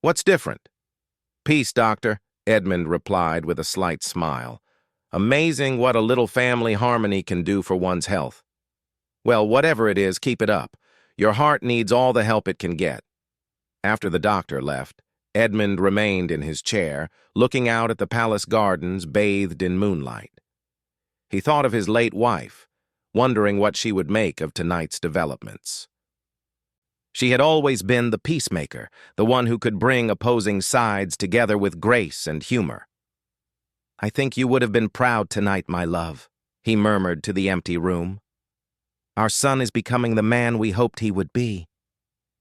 What's different? Peace, Doctor, Edmund replied with a slight smile. Amazing what a little family harmony can do for one's health. Well, whatever it is, keep it up. Your heart needs all the help it can get. After the doctor left, Edmund remained in his chair, looking out at the palace gardens bathed in moonlight. He thought of his late wife, wondering what she would make of tonight's developments. She had always been the peacemaker, the one who could bring opposing sides together with grace and humor. I think you would have been proud tonight, my love, he murmured to the empty room. Our son is becoming the man we hoped he would be,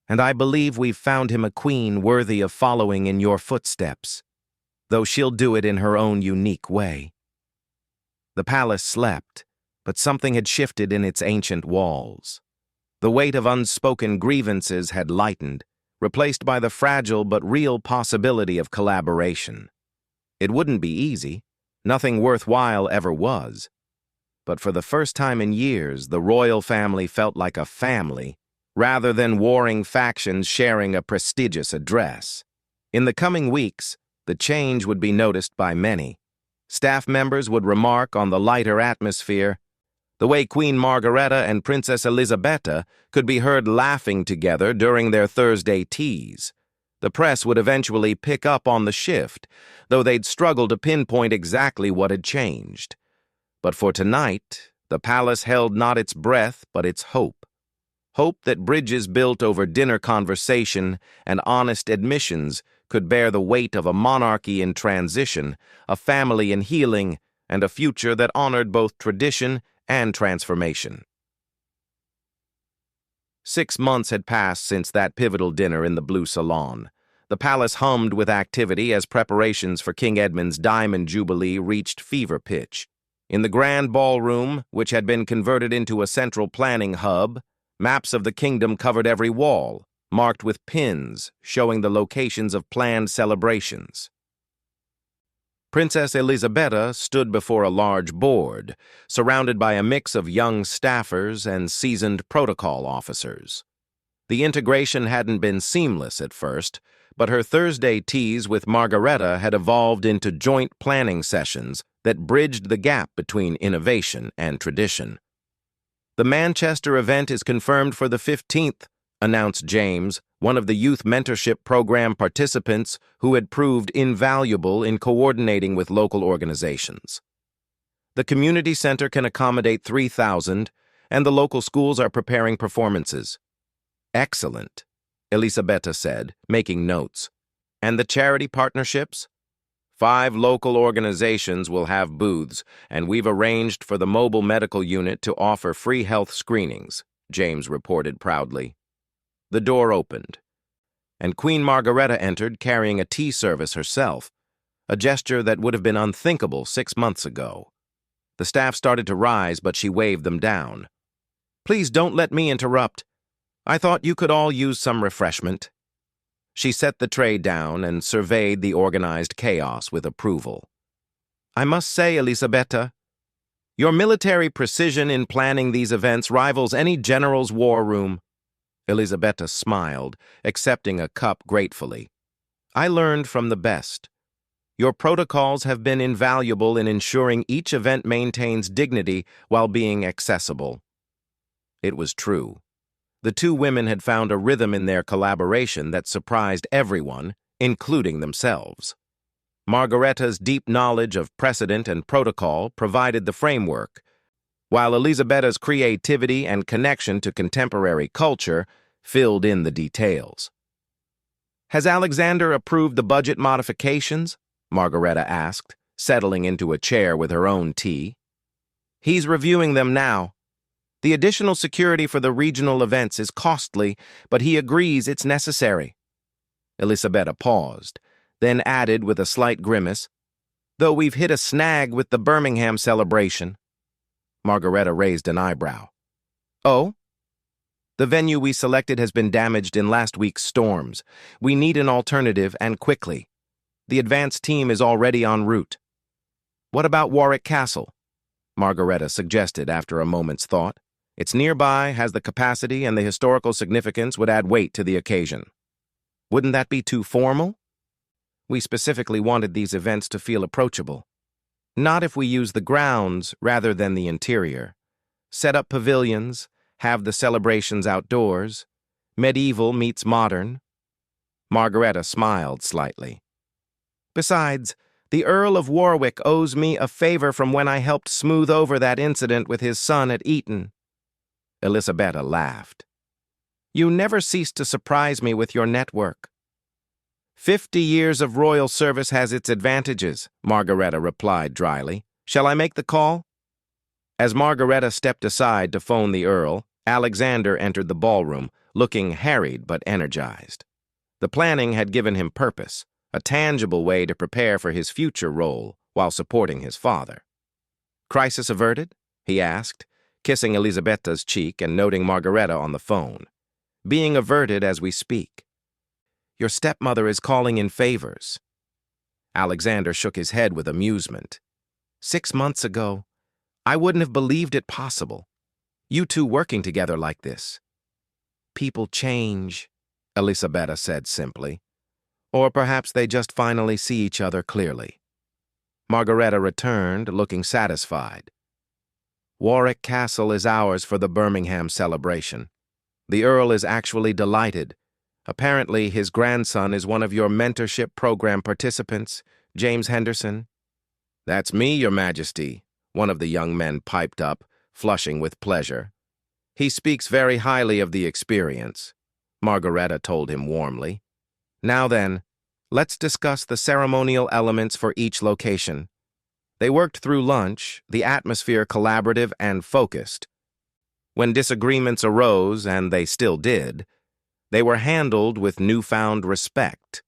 and I believe we've found him a queen worthy of following in your footsteps, though she'll do it in her own unique way. The palace slept, but something had shifted in its ancient walls. The weight of unspoken grievances had lightened, replaced by the fragile but real possibility of collaboration. It wouldn't be easy. Nothing worthwhile ever was. But for the first time in years, the royal family felt like a family, rather than warring factions sharing a prestigious address. In the coming weeks, the change would be noticed by many. Staff members would remark on the lighter atmosphere, The way Queen Margareta and Princess Elisabetta could be heard laughing together during their Thursday teas. The press would eventually pick up on the shift, though they'd struggle to pinpoint exactly what had changed. But for tonight, the palace held not its breath, but its hope. Hope that bridges built over dinner conversation and honest admissions could bear the weight of a monarchy in transition, a family in healing, and a future that honored both tradition and transformation. 6 months had passed since that pivotal dinner in the Blue Salon. The palace hummed with activity as preparations for King Edmund's Diamond Jubilee reached fever pitch. In the grand ballroom, which had been converted into a central planning hub, maps of the kingdom covered every wall, marked with pins showing the locations of planned celebrations. Princess Elisabetta stood before a large board, surrounded by a mix of young staffers and seasoned protocol officers. The integration hadn't been seamless at first, but her Thursday teas with Margareta had evolved into joint planning sessions that bridged the gap between innovation and tradition. "The Manchester event is confirmed for the 15th, announced James, one of the youth mentorship program participants who had proved invaluable in coordinating with local organizations. "The community center can accommodate 3,000, and the local schools are preparing performances." "Excellent," Elisabetta said, making notes. "And the charity partnerships?" 5 local organizations will have booths, and we've arranged for the mobile medical unit to offer free health screenings," James reported proudly. The door opened, and Queen Margareta entered carrying a tea service herself, a gesture that would have been unthinkable 6 months ago. The staff started to rise, but she waved them down. "Please don't let me interrupt. I thought you could all use some refreshment." She set the tray down and surveyed the organized chaos with approval. "I must say, Elisabetta, your military precision in planning these events rivals any general's war room." Elisabetta smiled, accepting a cup gratefully. "I learned from the best. Your protocols have been invaluable in ensuring each event maintains dignity while being accessible." It was true. The 2 women had found a rhythm in their collaboration that surprised everyone, including themselves. Margareta's deep knowledge of precedent and protocol provided the framework, while Elisabetta's creativity and connection to contemporary culture filled in the details. "Has Alexander approved the budget modifications?" Margareta asked, settling into a chair with her own tea. "He's reviewing them now. The additional security for the regional events is costly, but he agrees it's necessary." Elisabetta paused, then added with a slight grimace, "Though we've hit a snag with the Birmingham celebration." Margareta raised an eyebrow. "Oh?" "The venue we selected has been damaged in last week's storms. We need an alternative, and quickly. The advance team is already en route." "What about Warwick Castle?" Margareta suggested after a moment's thought. "It's nearby, has the capacity, and the historical significance would add weight to the occasion." "Wouldn't that be too formal?" "We specifically wanted these events to feel approachable. Not if we use the grounds rather than the interior. Set up pavilions, have the celebrations outdoors. Medieval meets modern." Margareta smiled slightly. "Besides, the Earl of Warwick owes me a favor from when I helped smooth over that incident with his son at Eton." Elisabetta laughed. "You never cease to surprise me with your network." 50 years of royal service has its advantages," Margareta replied dryly. "Shall I make the call?" As Margareta stepped aside to phone the Earl, Alexander entered the ballroom, looking harried but energized. The planning had given him purpose, a tangible way to prepare for his future role while supporting his father. "Crisis averted?" he asked, kissing Elisabetta's cheek and noting Margareta on the phone. "Being averted as we speak. Your stepmother is calling in favors." Alexander shook his head with amusement. 6 months ago, I wouldn't have believed it possible. You 2 working together like this." "People change," Elisabetta said simply. "Or perhaps they just finally see each other clearly." Margareta returned, looking satisfied. Warwick Castle is ours for the Birmingham celebration. The Earl is actually delighted. Apparently, his grandson is one of your mentorship program participants, James Henderson. That's me, Your Majesty, one of the young men piped up, flushing with pleasure. He speaks very highly of the experience, Margareta told him warmly. Now then, let's discuss the ceremonial elements for each location. They worked through lunch, the atmosphere collaborative and focused. When disagreements arose, and they still did, they were handled with newfound respect.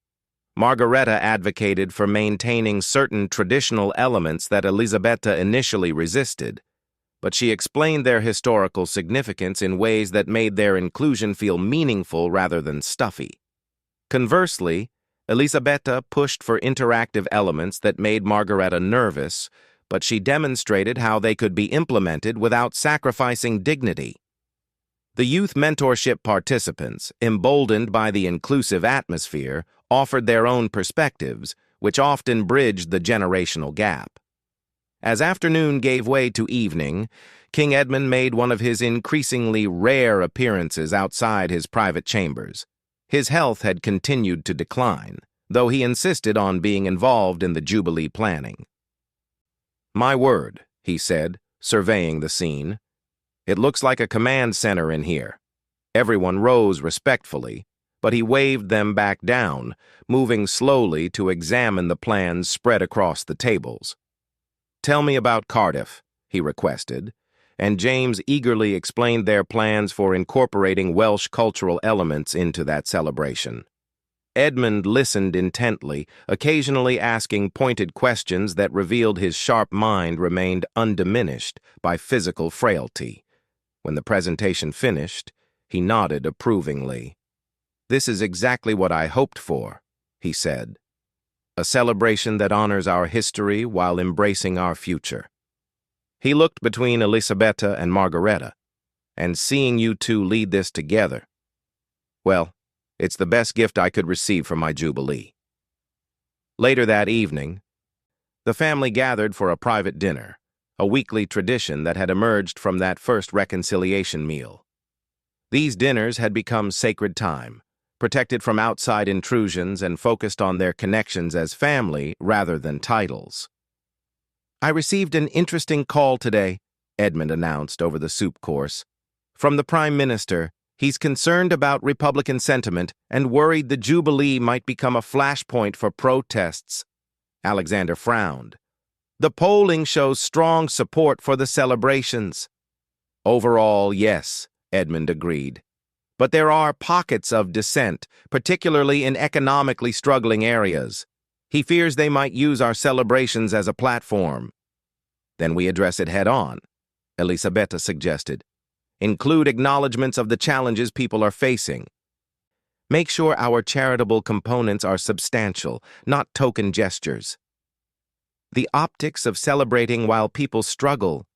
Margareta advocated for maintaining certain traditional elements that Elisabetta initially resisted, but she explained their historical significance in ways that made their inclusion feel meaningful rather than stuffy. Conversely, Elisabetta pushed for interactive elements that made Margareta nervous, but she demonstrated how they could be implemented without sacrificing dignity. The youth mentorship participants, emboldened by the inclusive atmosphere, offered their own perspectives, which often bridged the generational gap. As afternoon gave way to evening, King Edmund made one of his increasingly rare appearances outside his private chambers. His health had continued to decline, though he insisted on being involved in the Jubilee planning. "My word," he said, surveying the scene. "It looks like a command center in here." Everyone rose respectfully, but he waved them back down, moving slowly to examine the plans spread across the tables. "Tell me about Cardiff," he requested, and James eagerly explained their plans for incorporating Welsh cultural elements into that celebration. Edmund listened intently, occasionally asking pointed questions that revealed his sharp mind remained undiminished by physical frailty. When the presentation finished, he nodded approvingly. "This is exactly what I hoped for," he said. "A celebration that honors our history while embracing our future." He looked between Elisabetta and Margareta, and seeing you two lead this together, well, it's the best gift I could receive for my Jubilee. Later that evening, the family gathered for a private dinner, a weekly tradition that had emerged from that first reconciliation meal. These dinners had become sacred time, protected from outside intrusions and focused on their connections as family rather than titles. "I received an interesting call today," Edmund announced over the soup course. "From the Prime Minister. He's concerned about Republican sentiment and worried the Jubilee might become a flashpoint for protests." Alexander frowned. "The polling shows strong support for the celebrations." "Overall, yes," Edmund agreed. "But there are pockets of dissent, particularly in economically struggling areas. He fears they might use our celebrations as a platform." "Then we address it head-on," Elisabetta suggested. "Include acknowledgments of the challenges people are facing. Make sure our charitable components are substantial, not token gestures." "The optics of celebrating while people struggle,"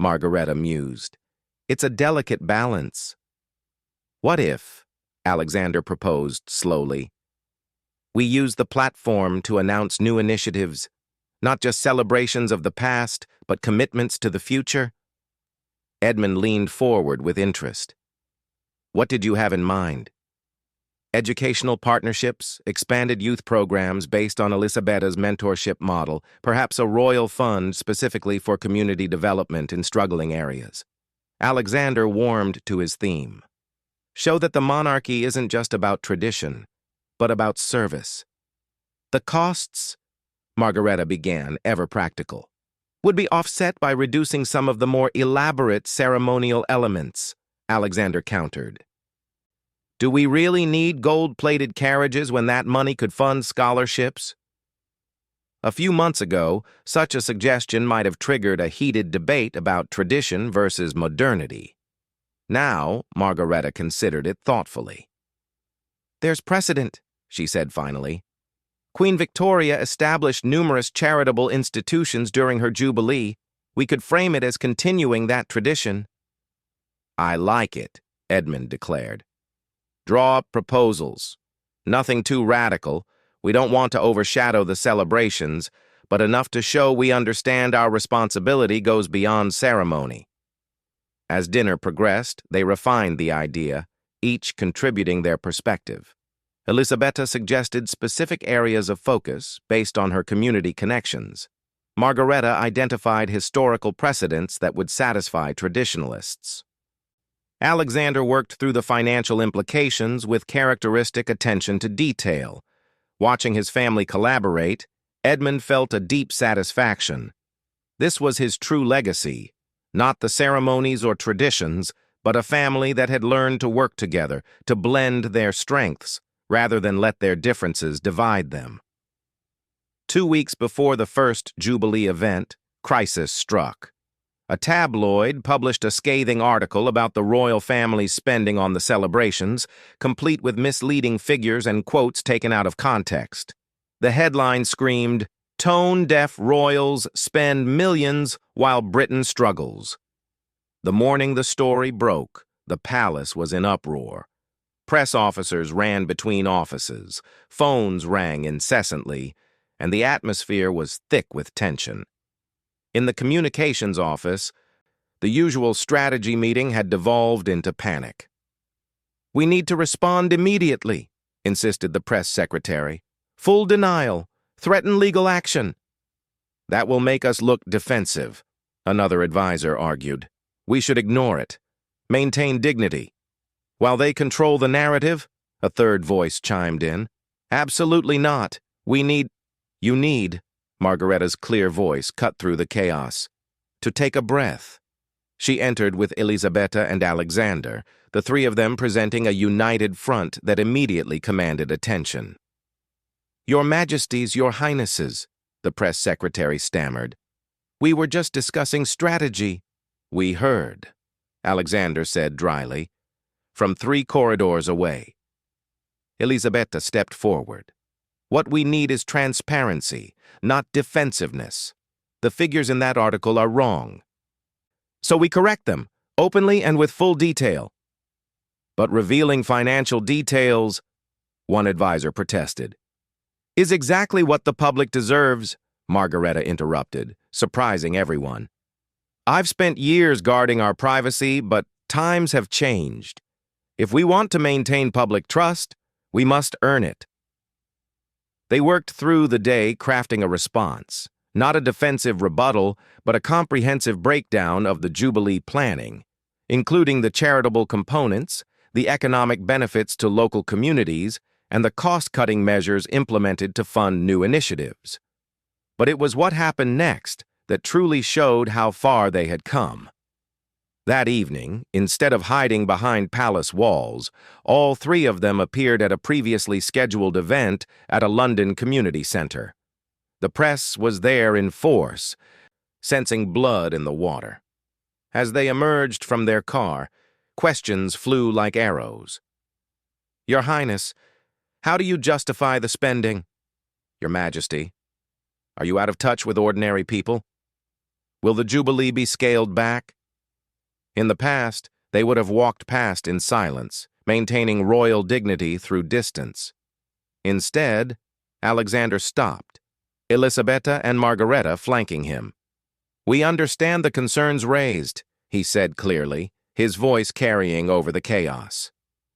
Margareta mused. "It's a delicate balance." "What if," Alexander proposed slowly, "we use the platform to announce new initiatives, not just celebrations of the past, but commitments to the future?" Edmund leaned forward with interest. "What did you have in mind?" "Educational partnerships, expanded youth programs based on Elisabetta's mentorship model, perhaps a royal fund specifically for community development in struggling areas." Alexander warmed to his theme. "Show that the monarchy isn't just about tradition, but about service." "The costs," Margareta began, ever practical, "would be offset by reducing some of the more elaborate ceremonial elements," Alexander countered. "Do we really need gold-plated carriages when that money could fund scholarships?" A few months ago, such a suggestion might have triggered a heated debate about tradition versus modernity. Now, Margareta considered it thoughtfully. "There's precedent," she said finally. "Queen Victoria established numerous charitable institutions during her Jubilee. We could frame it as continuing that tradition." "I like it," Edmund declared. "Draw up proposals. Nothing too radical. We don't want to overshadow the celebrations, but enough to show we understand our responsibility goes beyond ceremony. As dinner progressed, they refined the idea, each contributing their perspective. Elisabetta suggested specific areas of focus based on her community connections. Margareta identified historical precedents that would satisfy traditionalists. Alexander worked through the financial implications with characteristic attention to detail. Watching his family collaborate, Edmund felt a deep satisfaction. This was his true legacy, not the ceremonies or traditions, but a family that had learned to work together, to blend their strengths, rather than let their differences divide them. 2 weeks before the first Jubilee event, crisis struck. A tabloid published a scathing article about the royal family's spending on the celebrations, complete with misleading figures and quotes taken out of context. The headline screamed, "Tone-deaf royals spend millions while Britain struggles." The morning the story broke, the palace was in uproar. Press officers ran between offices, phones rang incessantly, and the atmosphere was thick with tension. In the communications office, the usual strategy meeting had devolved into panic. "We need to respond immediately," insisted the press secretary. "Full denial. Threaten legal action." "That will make us look defensive," another advisor argued. "We should ignore it. Maintain dignity." "While they control the narrative," a third voice chimed in. "Absolutely not. You need," Margareta's clear voice cut through the chaos, "to take a breath." She entered with Elisabetta and Alexander, the three of them presenting a united front that immediately commanded attention. "Your Majesties, Your Highnesses," the press secretary stammered. "We were just discussing strategy." "We heard," Alexander said dryly, from 3 corridors away. Elisabetta stepped forward. "What we need is transparency, not defensiveness. The figures in that article are wrong. So we correct them, openly and with full detail." "But revealing financial details," one advisor protested. "Is exactly what the public deserves," Margareta interrupted, surprising everyone. "I've spent years guarding our privacy, but times have changed. If we want to maintain public trust, we must earn it." They worked through the day crafting a response, not a defensive rebuttal, but a comprehensive breakdown of the Jubilee planning, including the charitable components, the economic benefits to local communities, and the cost-cutting measures implemented to fund new initiatives. But it was what happened next that truly showed how far they had come. That evening, instead of hiding behind palace walls, all 3 of them appeared at a previously scheduled event at a London community center. The press was there in force, sensing blood in the water. As they emerged from their car, questions flew like arrows. "Your Highness, how do you justify the spending?" "Your Majesty, are you out of touch with ordinary people? Will the Jubilee be scaled back?" In the past, they would have walked past in silence, maintaining royal dignity through distance. Instead, Alexander stopped, Elisabetta and Margareta flanking him. "We understand the concerns raised," he said clearly, his voice carrying over the chaos.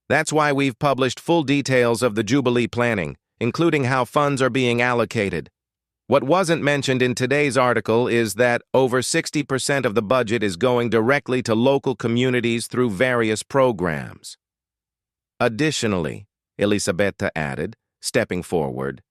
"That's why we've published full details of the Jubilee planning, including how funds are being allocated. What wasn't mentioned in today's article is that over 60% of the budget is going directly to local communities through various programs." Additionally, Elisabetta added, stepping forward,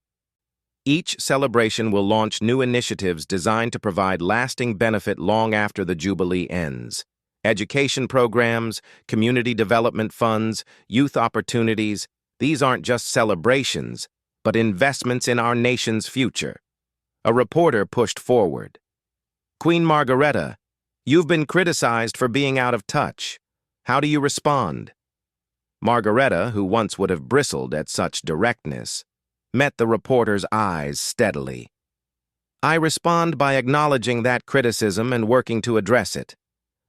"each celebration will launch new initiatives designed to provide lasting benefit long after the Jubilee ends. Education programs, community development funds, youth opportunities, these aren't just celebrations, but investments in our nation's future." A reporter pushed forward. "Queen Margareta, you've been criticized for being out of touch. How do you respond?" Margareta, who once would have bristled at such directness, met the reporter's eyes steadily. "I respond by acknowledging that criticism and working to address it.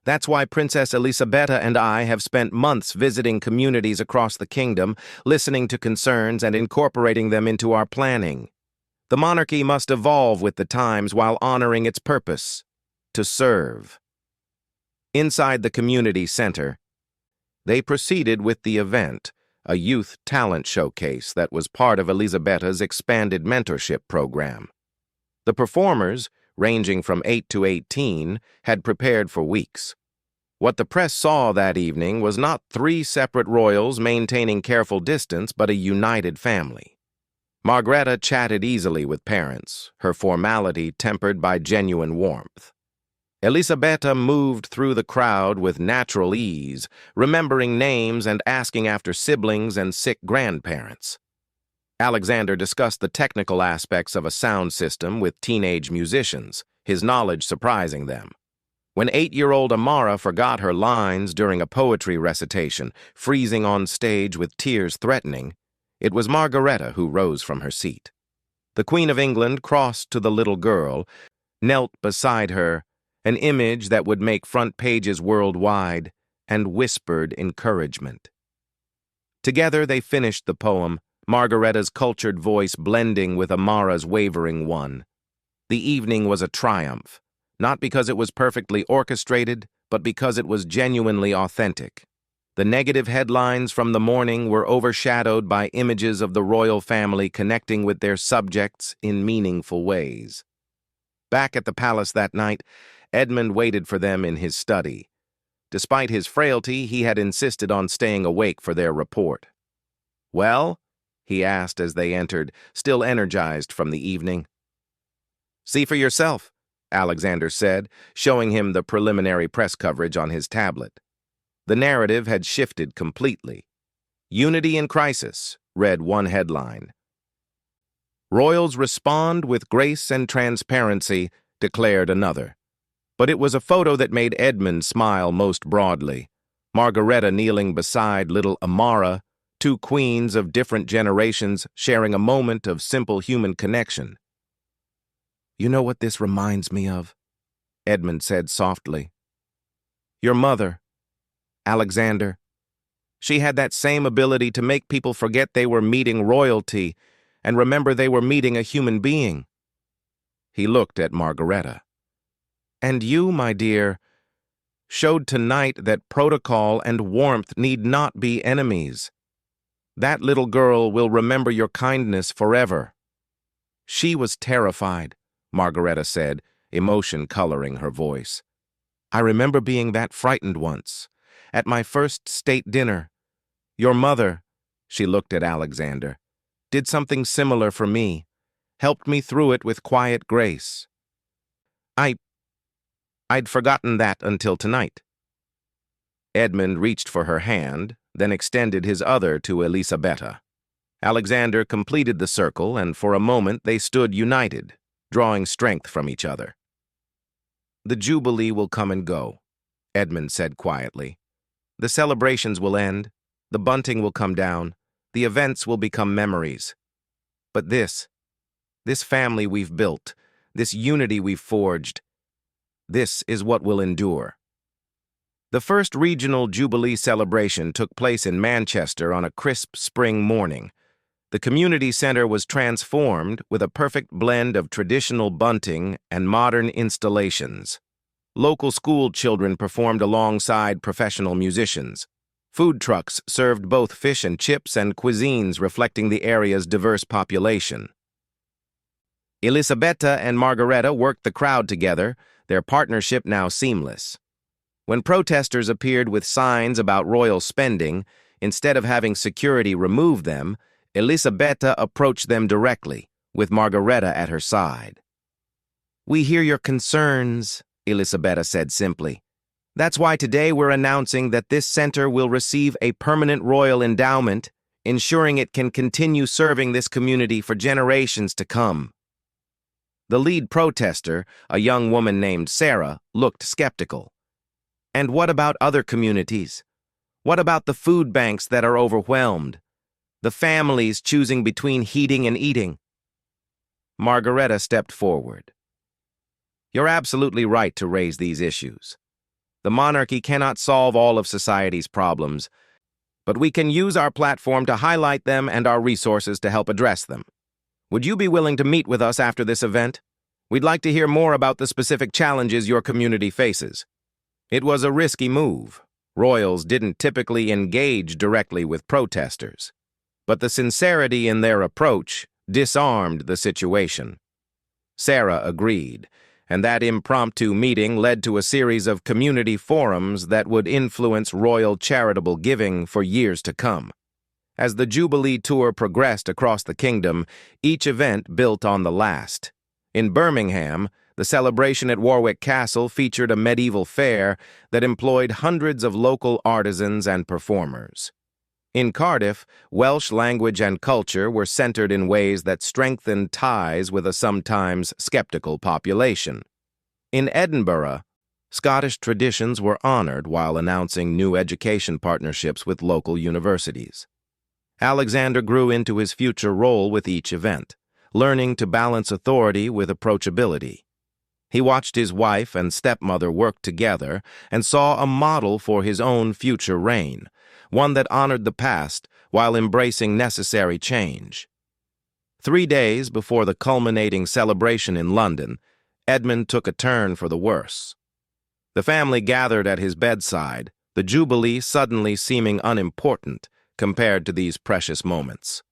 That's why Princess Elisabetta and I have spent months visiting communities across the kingdom, listening to concerns and incorporating them into our planning. The monarchy must evolve with the times while honoring its purpose, to serve. Inside the community center, they proceeded with the event, a youth talent showcase that was part of Elisabetta's expanded mentorship program. The performers, ranging from 8 to 18, had prepared for weeks. What the press saw that evening was not three separate royals maintaining careful distance, but a united family. Margareta chatted easily with parents, her formality tempered by genuine warmth. Elisabetta moved through the crowd with natural ease, remembering names and asking after siblings and sick grandparents. Alexander discussed the technical aspects of a sound system with teenage musicians, his knowledge surprising them. When 8-year-old Amara forgot her lines during a poetry recitation, freezing on stage with tears threatening, it was Margareta who rose from her seat. The Queen of England crossed to the little girl, knelt beside her, an image that would make front pages worldwide, and whispered encouragement. Together they finished the poem, Margareta's cultured voice blending with Amara's wavering one. The evening was a triumph, not because it was perfectly orchestrated, but because it was genuinely authentic. The negative headlines from the morning were overshadowed by images of the royal family connecting with their subjects in meaningful ways. Back at the palace that night, Edmund waited for them in his study. Despite his frailty, he had insisted on staying awake for their report. "Well?" he asked as they entered, still energized from the evening. "See for yourself," Alexander said, showing him the preliminary press coverage on his tablet. The narrative had shifted completely. "Unity in crisis," read one headline. "Royals respond with grace and transparency," declared another. But it was a photo that made Edmund smile most broadly. Margareta kneeling beside little Amara, two queens of different generations sharing a moment of simple human connection. "You know what this reminds me of?" Edmund said softly. "Your mother, Alexander. She had that same ability to make people forget they were meeting royalty and remember they were meeting a human being." He looked at Margareta. "And you, my dear, showed tonight that protocol and warmth need not be enemies. That little girl will remember your kindness forever." "She was terrified," Margareta said, emotion coloring her voice. "I remember being that frightened once, at my first state dinner. Your mother," she looked at Alexander, "did something similar for me, helped me through it with quiet grace. I'd forgotten that until tonight." Edmund reached for her hand, then extended his other to Elisabetta. Alexander completed the circle, and for a moment they stood united, drawing strength from each other. "The Jubilee will come and go," Edmund said quietly. "The celebrations will end, the bunting will come down, the events will become memories. But this family we've built, this unity we've forged, this is what will endure." The first regional Jubilee celebration took place in Manchester on a crisp spring morning. The community center was transformed with a perfect blend of traditional bunting and modern installations. Local school children performed alongside professional musicians. Food trucks served both fish and chips and cuisines reflecting the area's diverse population. Elisabetta and Margareta worked the crowd together, their partnership now seamless. When protesters appeared with signs about royal spending, instead of having security remove them, Elisabetta approached them directly, with Margareta at her side. "We hear your concerns," Elisabetta said simply. "That's why today we're announcing that this center will receive a permanent royal endowment, ensuring it can continue serving this community for generations to come." The lead protester, a young woman named Sarah, looked skeptical. "And what about other communities? What about the food banks that are overwhelmed? The families choosing between heating and eating?" Margareta stepped forward. "You're absolutely right to raise these issues. The monarchy cannot solve all of society's problems, but we can use our platform to highlight them and our resources to help address them. Would you be willing to meet with us after this event? We'd like to hear more about the specific challenges your community faces. It was a risky move. Royals didn't typically engage directly with protesters, but the sincerity in their approach disarmed the situation. Sarah agreed, and that impromptu meeting led to a series of community forums that would influence royal charitable giving for years to come. As the Jubilee Tour progressed across the kingdom, each event built on the last. In Birmingham, the celebration at Warwick Castle featured a medieval fair that employed hundreds of local artisans and performers. In Cardiff, Welsh language and culture were centered in ways that strengthened ties with a sometimes skeptical population. In Edinburgh, Scottish traditions were honored while announcing new education partnerships with local universities. Alexander grew into his future role with each event, learning to balance authority with approachability. He watched his wife and stepmother work together and saw a model for his own future reign, one that honored the past while embracing necessary change. 3 days before the culminating celebration in London, Edmund took a turn for the worse. The family gathered at his bedside, the Jubilee suddenly seeming unimportant compared to these precious moments.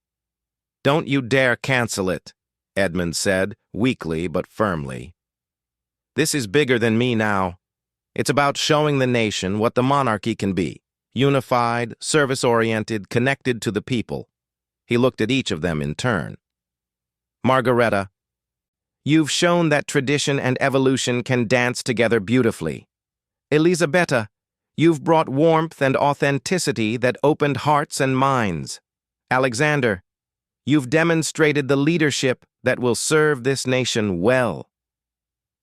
"Don't you dare cancel it," Edmund said, weakly but firmly. "This is bigger than me now. It's about showing the nation what the monarchy can be. Unified, service-oriented, connected to the people." He looked at each of them in turn. "Margareta, you've shown that tradition and evolution can dance together beautifully. Elisabetta, you've brought warmth and authenticity that opened hearts and minds. Alexander, you've demonstrated the leadership that will serve this nation well."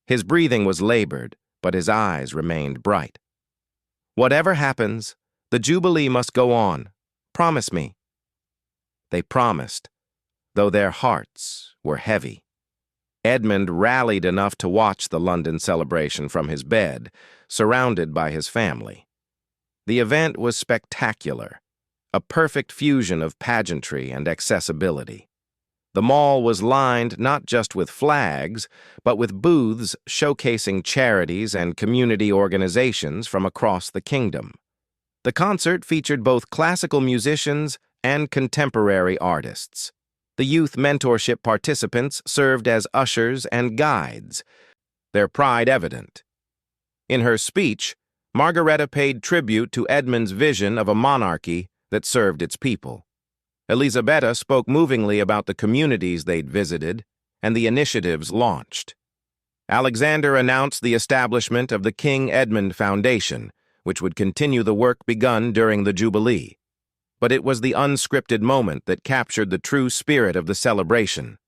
His breathing was labored, but his eyes remained bright. "Whatever happens, the Jubilee must go on. Promise me." They promised, though their hearts were heavy. Edmund rallied enough to watch the London celebration from his bed, surrounded by his family. The event was spectacular, a perfect fusion of pageantry and accessibility. The mall was lined not just with flags, but with booths showcasing charities and community organizations from across the kingdom. The concert featured both classical musicians and contemporary artists. The youth mentorship participants served as ushers and guides, their pride evident. In her speech, Margareta paid tribute to Edmund's vision of a monarchy that served its people. Elisabetta spoke movingly about the communities they'd visited and the initiatives launched. Alexander announced the establishment of the King Edmund Foundation, which would continue the work begun during the Jubilee. But it was the unscripted moment that captured the true spirit of the celebration.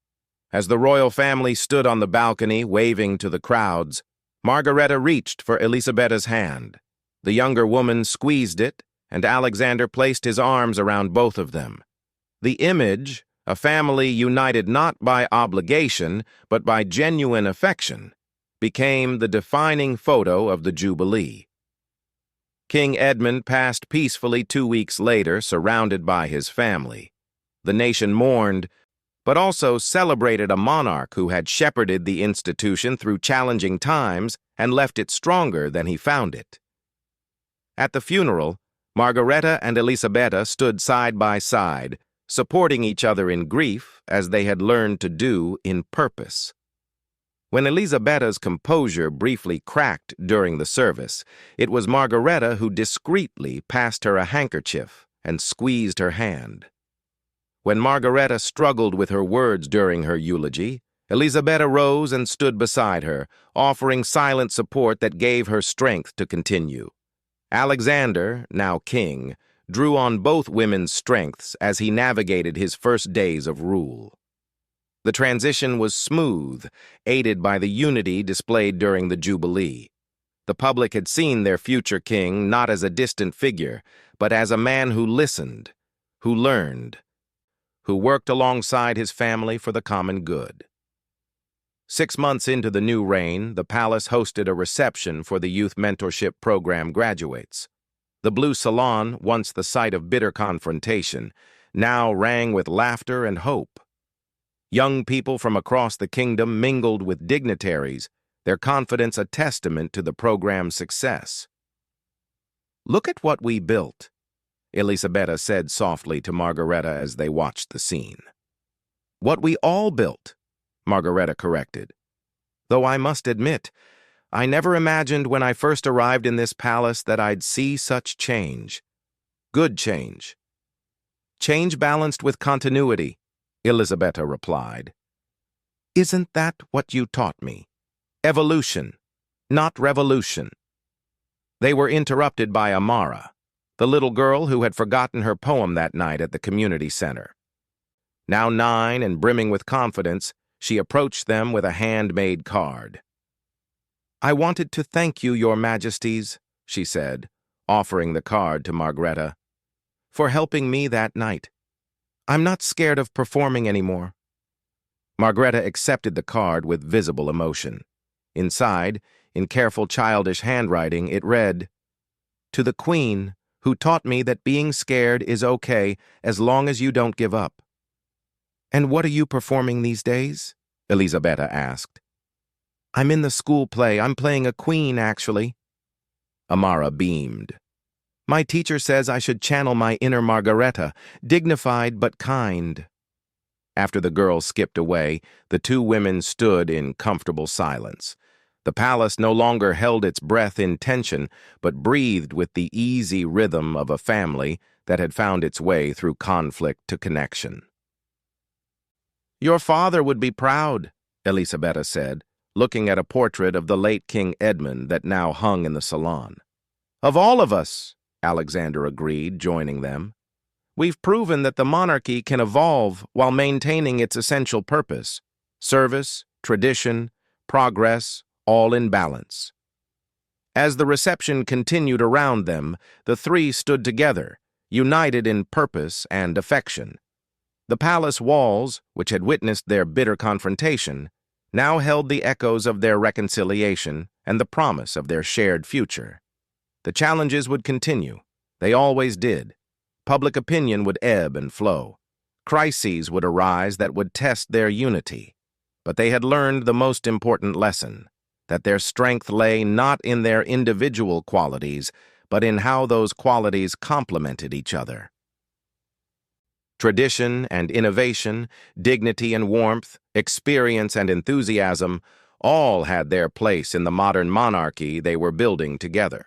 As the royal family stood on the balcony waving to the crowds, Margareta reached for Elisabetta's hand. The younger woman squeezed it, and Alexander placed his arms around both of them. The image, a family united not by obligation, but by genuine affection, became the defining photo of the Jubilee. King Edmund passed peacefully 2 weeks later, surrounded by his family. The nation mourned, but also celebrated a monarch who had shepherded the institution through challenging times and left it stronger than he found it. At the funeral, Margareta and Elisabetta stood side by side, supporting each other in grief as they had learned to do in purpose. When Elisabetta's composure briefly cracked during the service, it was Margareta who discreetly passed her a handkerchief and squeezed her hand. When Margareta struggled with her words during her eulogy, Elisabetta rose and stood beside her, offering silent support that gave her strength to continue. Alexander, now king, drew on both women's strengths as he navigated his first days of rule. The transition was smooth, aided by the unity displayed during the Jubilee. The public had seen their future king not as a distant figure, but as a man who listened, who learned, who worked alongside his family for the common good. 6 months into the new reign, the palace hosted a reception for the Youth Mentorship Program graduates. The Blue Salon, once the site of bitter confrontation, now rang with laughter and hope. Young people from across the kingdom mingled with dignitaries, their confidence a testament to the program's success. "Look at what we built," Elisabetta said softly to Margareta as they watched the scene. "What we all built," Margareta corrected. "Though I must admit, I never imagined when I first arrived in this palace that I'd see such change. Good change. Change balanced with continuity," Elisabetta replied. "Isn't that what you taught me? Evolution, not revolution." They were interrupted by Amara, the little girl who had forgotten her poem that night at the community center. Now 9 and brimming with confidence, she approached them with a handmade card. "I wanted to thank you, Your Majesties," she said, offering the card to Margareta, "for helping me that night. I'm not scared of performing anymore." Margareta accepted the card with visible emotion. Inside, in careful childish handwriting, it read, "To the Queen, who taught me that being scared is okay as long as you don't give up." "And what are you performing these days?" Elisabetta asked. "I'm in the school play. I'm playing a queen, actually." Amara beamed. "My teacher says I should channel my inner Margareta, dignified but kind." After the girl skipped away, the two women stood in comfortable silence. The palace no longer held its breath in tension, but breathed with the easy rhythm of a family that had found its way through conflict to connection. "Your father would be proud," Elisabetta said, looking at a portrait of the late King Edmund that now hung in the salon. "Of all of us," Alexander agreed, joining them. "We've proven that the monarchy can evolve while maintaining its essential purpose: service, tradition, progress, all in balance." As the reception continued around them, the three stood together, united in purpose and affection. The palace walls, which had witnessed their bitter confrontation, now held the echoes of their reconciliation and the promise of their shared future. The challenges would continue. They always did. Public opinion would ebb and flow. Crises would arise that would test their unity. But they had learned the most important lesson: that their strength lay not in their individual qualities, but in how those qualities complemented each other. Tradition and innovation, dignity and warmth, experience and enthusiasm, all had their place in the modern monarchy they were building together.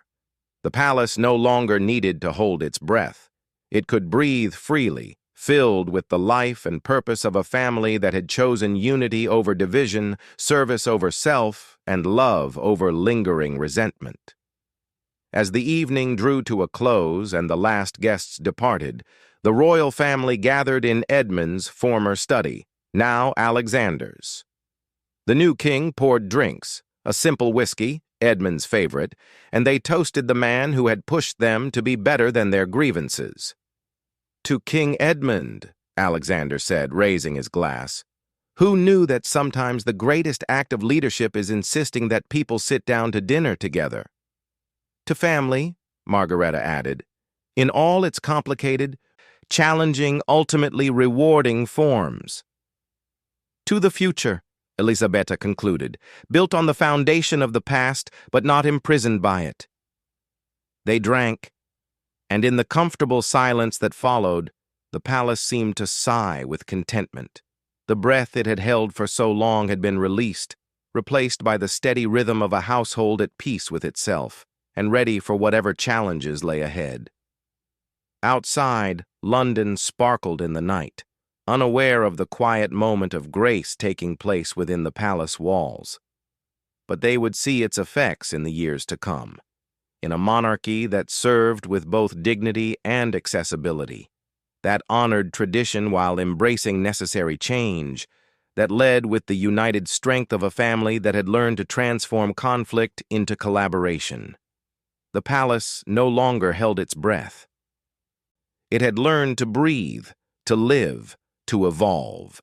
The palace no longer needed to hold its breath. It could breathe freely, filled with the life and purpose of a family that had chosen unity over division, service over self, and love over lingering resentment. As the evening drew to a close and the last guests departed, the royal family gathered in Edmund's former study, now Alexander's. The new king poured drinks, a simple whiskey, Edmund's favorite, and they toasted the man who had pushed them to be better than their grievances. "To King Edmund," Alexander said, raising his glass. "Who knew that sometimes the greatest act of leadership is insisting that people sit down to dinner together?" "To family," Margareta added, "in all its complicated, challenging, ultimately rewarding forms." "To the future," Elisabetta concluded, "built on the foundation of the past, but not imprisoned by it." They drank, and in the comfortable silence that followed, the palace seemed to sigh with contentment. The breath it had held for so long had been released, replaced by the steady rhythm of a household at peace with itself, and ready for whatever challenges lay ahead. Outside, London sparkled in the night, unaware of the quiet moment of grace taking place within the palace walls. But they would see its effects in the years to come, in a monarchy that served with both dignity and accessibility, that honored tradition while embracing necessary change, that led with the united strength of a family that had learned to transform conflict into collaboration. The palace no longer held its breath. It had learned to breathe, to live, to evolve.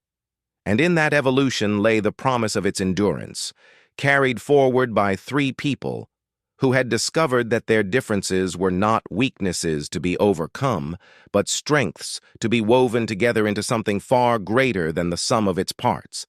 And in that evolution lay the promise of its endurance, carried forward by three people who had discovered that their differences were not weaknesses to be overcome, but strengths to be woven together into something far greater than the sum of its parts.